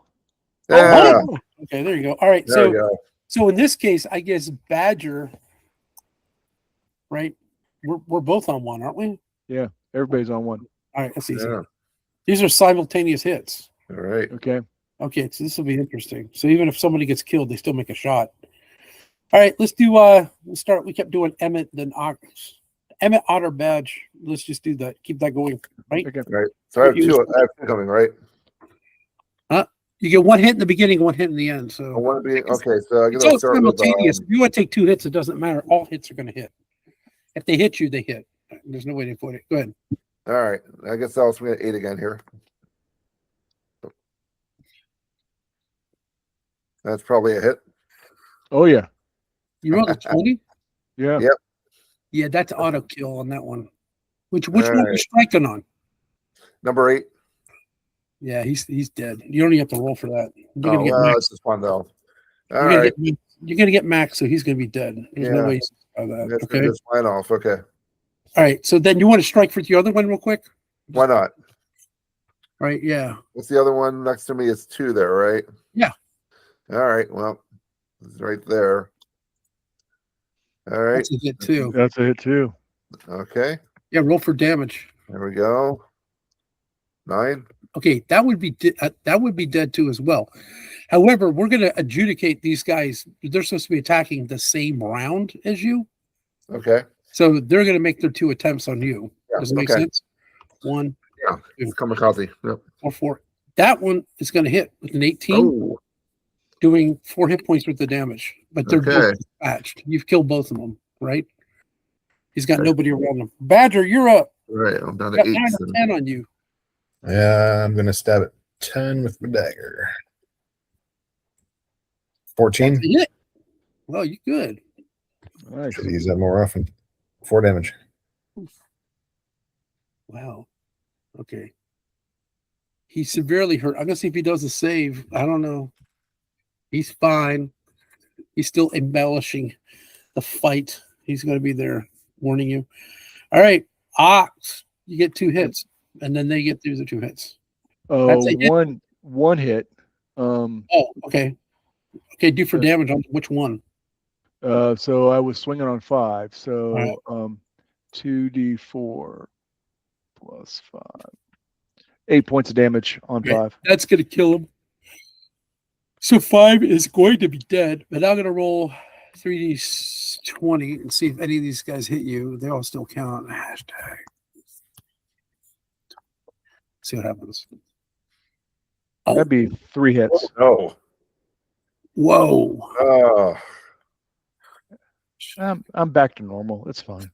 Yeah. Oh, okay, there you go. All right, There we go. so in this case, I guess Badger, right? We're both on one, aren't we? Yeah, everybody's on one. All right, that's easy. Yeah. These are simultaneous hits. All right. Okay. Okay, so this will be interesting. So even if somebody gets killed, they still make a shot. All right, let's do let's start. We kept doing Emmett, then Emmett, Otter, Badge. Let's just do that. Keep that going, right? Okay. All right. So I have two coming, right? You get one hit in the beginning, one hit in the end. I So want to be okay. So I it's guess all I'll start with simultaneous. If you want to take 2 hits, it doesn't matter. All hits are going to hit. If they hit you, they hit. There's no way to put it. Go ahead. all right. I guess I'll swing at 8 again here. That's probably a hit. Oh yeah. You rolled a 20? Yeah. Yep. Yeah, that's auto kill on that one. Which All one are you right. striking on? Number 8. Yeah, he's dead. You don't even have to roll for that. You're Oh, gonna get well, max. it's just fun though. All You're gonna right. get max, so he's gonna be dead. There's no Yeah. way he's that. That's Okay. just fine off. Okay. All right. So then you want to strike for the other one real quick? Why not? Right, yeah. What's the other one next to me? Is 2 there, right? Yeah. All right. Well, it's right there. All right. That's a hit too. That's a hit too. Okay. Yeah, roll for damage. There we go. 9. Okay, that would be dead too as well. However, we're going to adjudicate these guys. They're supposed to be attacking the same round as you, Okay. so they're going to make their 2 attempts on you. Yeah, Does it make okay. sense? 1, Yeah. It's kamikaze. Yep. 4. That one is going to hit with an 18, Oh. doing 4 hit points worth of damage. But they're Okay. both dispatched. You've killed both of them, right? He's got Okay. nobody around him. Badger, you're up. All right. I'm down to Got 8. 9 or so- 10 on you. Yeah, I'm gonna stab at 10 with my dagger. 14. That's a hit. Well, you good. Nice. Should use that more often. 4 damage. Wow. Okay. He's severely hurt. I'm gonna see if he does a save. I don't know. He's fine. He's still embellishing the fight. He's gonna be there warning you. All right, Ox, you get 2 hits, and then they get these 2 hits. That's a hit. One hit. Oh, okay. Okay, do for damage on which one? So I was swinging on 5. So Alright. 2d4 plus 5. 8 points of damage on Okay. 5. That's gonna kill him. So 5 is going to be dead, but I'm gonna roll 3d20 and see if any of these guys hit you. They all still count. Hashtag. See what happens. Oh, That'd be 3 hits. Oh. whoa. Oh. I'm back to normal. It's fine.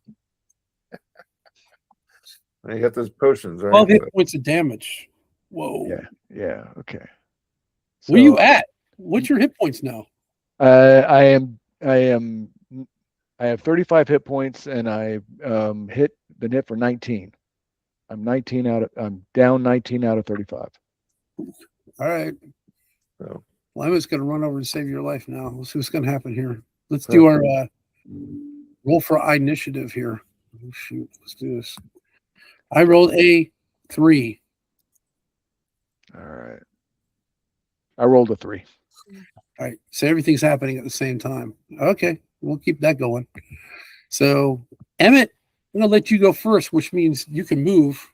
You got those potions, right? 12 hit points of damage. Whoa. Yeah. Yeah. Okay. Where you So, at? What's your hit points now? I have 35 hit points, and I been hit for 19. I'm down 19 out of 35. All right. So. Well, I'm just going to run over and save your life now. Let's see what's going to happen here. Let's do our roll for initiative here. Oh, shoot. Let's do this. I rolled a 3. All right. I rolled a 3. All right. So everything's happening at the same time. Okay. We'll keep that going. So, Emmett, I'm going to let you go first, which means you can move.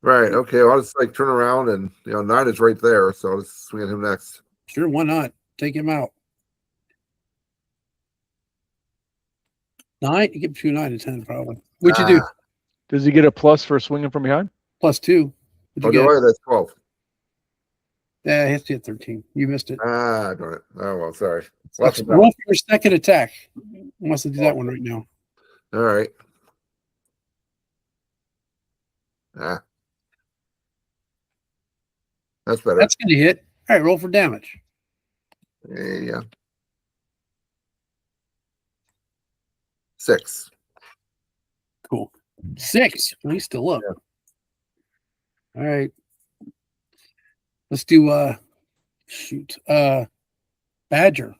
Right. Okay. Well, I'll just like turn around and 9 is right there, so I'll just swing at him next. Sure. Why not? Take him out. 9? You get between 9 and 10, probably. What'd you do? Does he get a plus for swinging from behind? Plus 2. What'd Oh, you get? no, that's 12. Yeah, he has to hit 13. You missed it. Darn it. Oh, well, sorry. Let's roll for your second attack. I must do that one right now. All right. That's better. That's going to hit. All right, roll for damage. Yeah. 6. Cool. 6. Well, he's still up. Yeah. All right. Let's do Badger.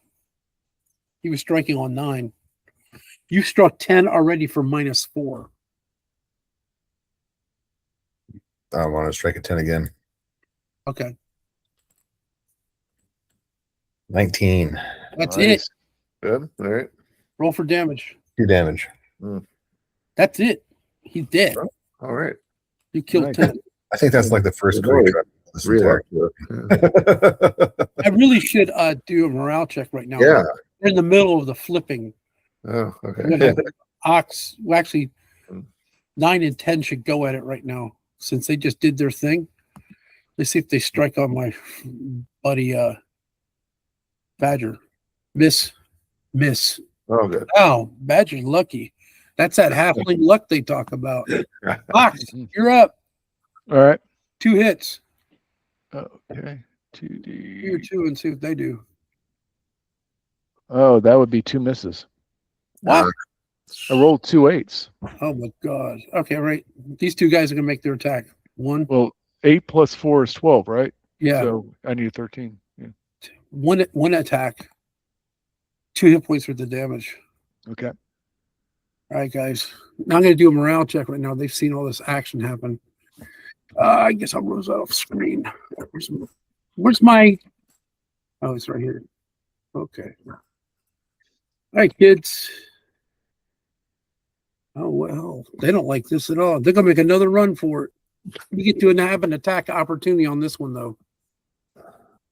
He was striking on 9. You struck 10 already for -4. I want to strike at 10 again. Okay. 19. That's Nice. it. Good. All right. Roll for damage. 2 damage. That's it. He's dead. All right. You killed Nice. 10. I think that's like the first Good creature I've Really attack. like that. I really should do a morale check right now. Yeah. We're in the middle of the flipping. Oh, okay. We're gonna have Ox. Well, actually, Mm. 9 and 10 should go at it right now since they just did their thing. Let's see if they strike on my buddy Badger. Miss. Oh, good. Wow, Badger's lucky. That's that halfling luck they talk about. Ox, you're up. All right. 2 hits. Okay. You're 2D. 2 and see if they do. Oh, that would be 2 misses. Wow. I rolled 2 8s. Oh my god. Okay, right. These 2 guys are gonna make their attack. 1. Well, 8 plus 4 is 12, right? Yeah. So I need a 13. Yeah. One attack. 2 hit points worth of damage. Okay. All right, guys. Now I'm going to do a morale check right now. They've seen all this action happen. I guess I'll close that off screen. Where's my... Oh, it's right here. Okay. All right, kids. Oh, well. They don't like this at all. They're going to make another run for it. We get to have an attack opportunity on this one, though.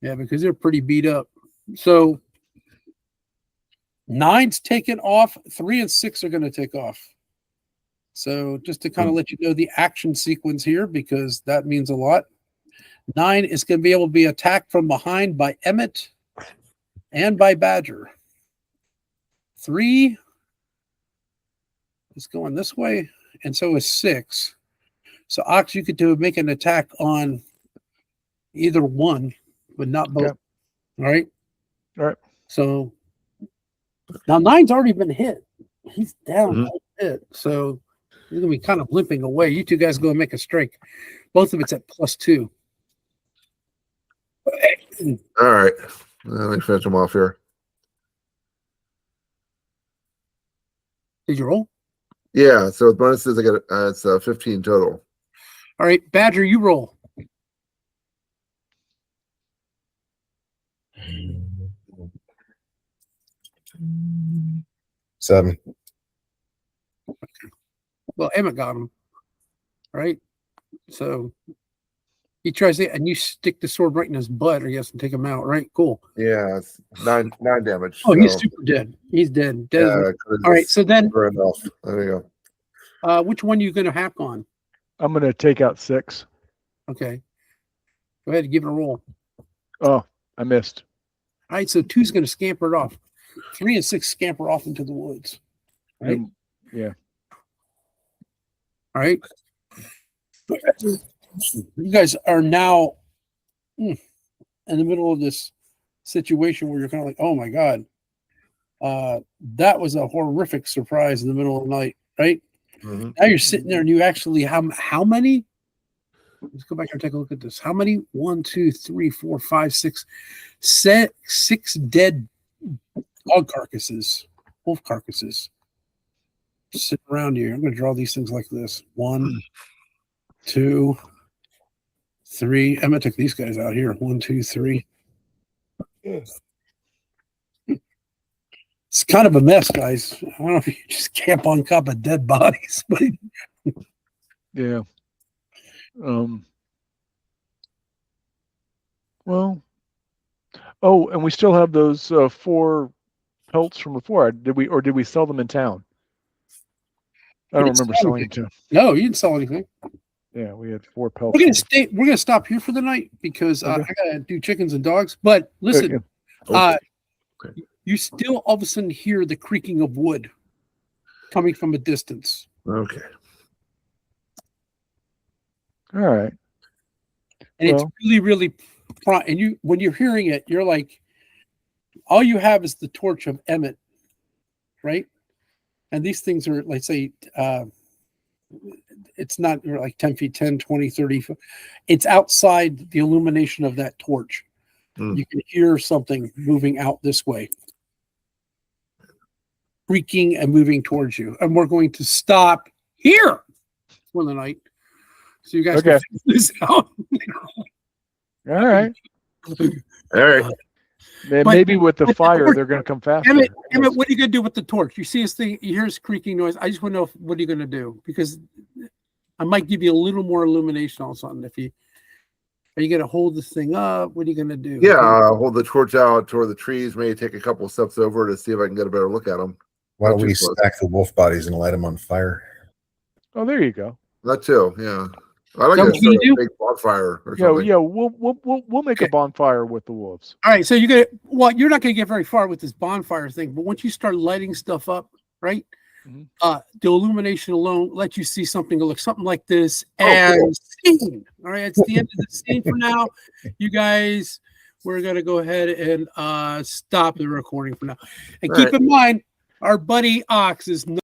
Yeah, because they're pretty beat up. So... 9's taken off. 3 and 6 are going to take off. So just to kind of let you know the action sequence here, because that means a lot. 9 is going to be able to be attacked from behind by Emmett and by Badger. 3 is going this way, and so is 6. So Ox, you could make an attack on either one, but not both. Okay. All right. All right. So now 9's already been hit. He's down a bit. So he's going to be kind of limping away. You 2 guys go and make a strike. Both of it's at +2. All right. Let me finish them off here. Did you roll? Yeah. So with bonuses, I get it's 15 total. All right. Badger, you roll. 7. Well, Emmett got him. Right? So he tries it, and you stick the sword right in his butt, I guess, and take him out. Right? Cool. Yeah. It's 9 damage. Oh, he's so, super dead. He's dead. Dead. yeah, All right. So then, enough. There you go. which one are you going to hack on? I'm going to take out 6. Okay. Go ahead and give it a roll. Oh, I missed. All right. So 2's going to scamper it off. 3 and 6 scamper off into the woods. Right? Yeah. All right. You guys are now in the middle of this situation where you're kind of like, oh my God. That was a horrific surprise in the middle of the night, right? Mm-hmm. Now you're sitting there and you actually how many? Let's go back here and take a look at this. How many? 1, 2, 3, 4, 5, 6. 6 dead dog carcasses, wolf carcasses sitting around here. I'm going to draw these things like this. 1, 2, 3. I'm going to take these guys out here. 1, 2, 3. It's kind of a mess, guys. I don't know if you just camp on top of dead bodies, but Yeah. Well. Oh, and we still have those 4 pelts from before. Did we sell them in town? I don't remember selling them. No, you didn't sell anything. Yeah, we had 4 pelts. We're gonna stop here for the night because I gotta do chickens and dogs. But listen, Okay. you still all of a sudden hear the creaking of wood coming from a distance. Okay. All right. And it's really, really and you when you're hearing it, you're like, all you have is the torch of Emmett, right? And these things are, let's say, it's not like 10 feet, 10, 20, 30 foot. It's outside the illumination of that torch. You can hear something moving out this way, creaking and moving towards you. And we're going to stop here for the night. So you guys can figure this out. All right. All right. Maybe with the but the fire, torch- they're going to come faster. Emmett, what are you gonna do with the torch? You see this thing, you hear this creaking noise. I just want to know what are you gonna do? Because I might give you a little more illumination on something. Are you gonna hold this thing up? What are you gonna do? Yeah, I'll hold the torch out toward the trees, maybe take a couple steps over to see if I can get a better look at them. Why don't Not too we close. stack the wolf bodies and light them on fire? Oh, there you go. That too, yeah. I like Is that to what you start a do? big bonfire or Yeah, something. yeah. We'll make a bonfire with the wolves. All right, so you're not gonna get very far with this bonfire thing, but once you start lighting stuff up, right? Mhm. The illumination alone lets you see something that looks something like this Oh, and cool. scene. All right, it's the end of the scene for now. You guys, we're gonna go ahead and stop the recording for now. And All keep right. in mind, our buddy Ox is not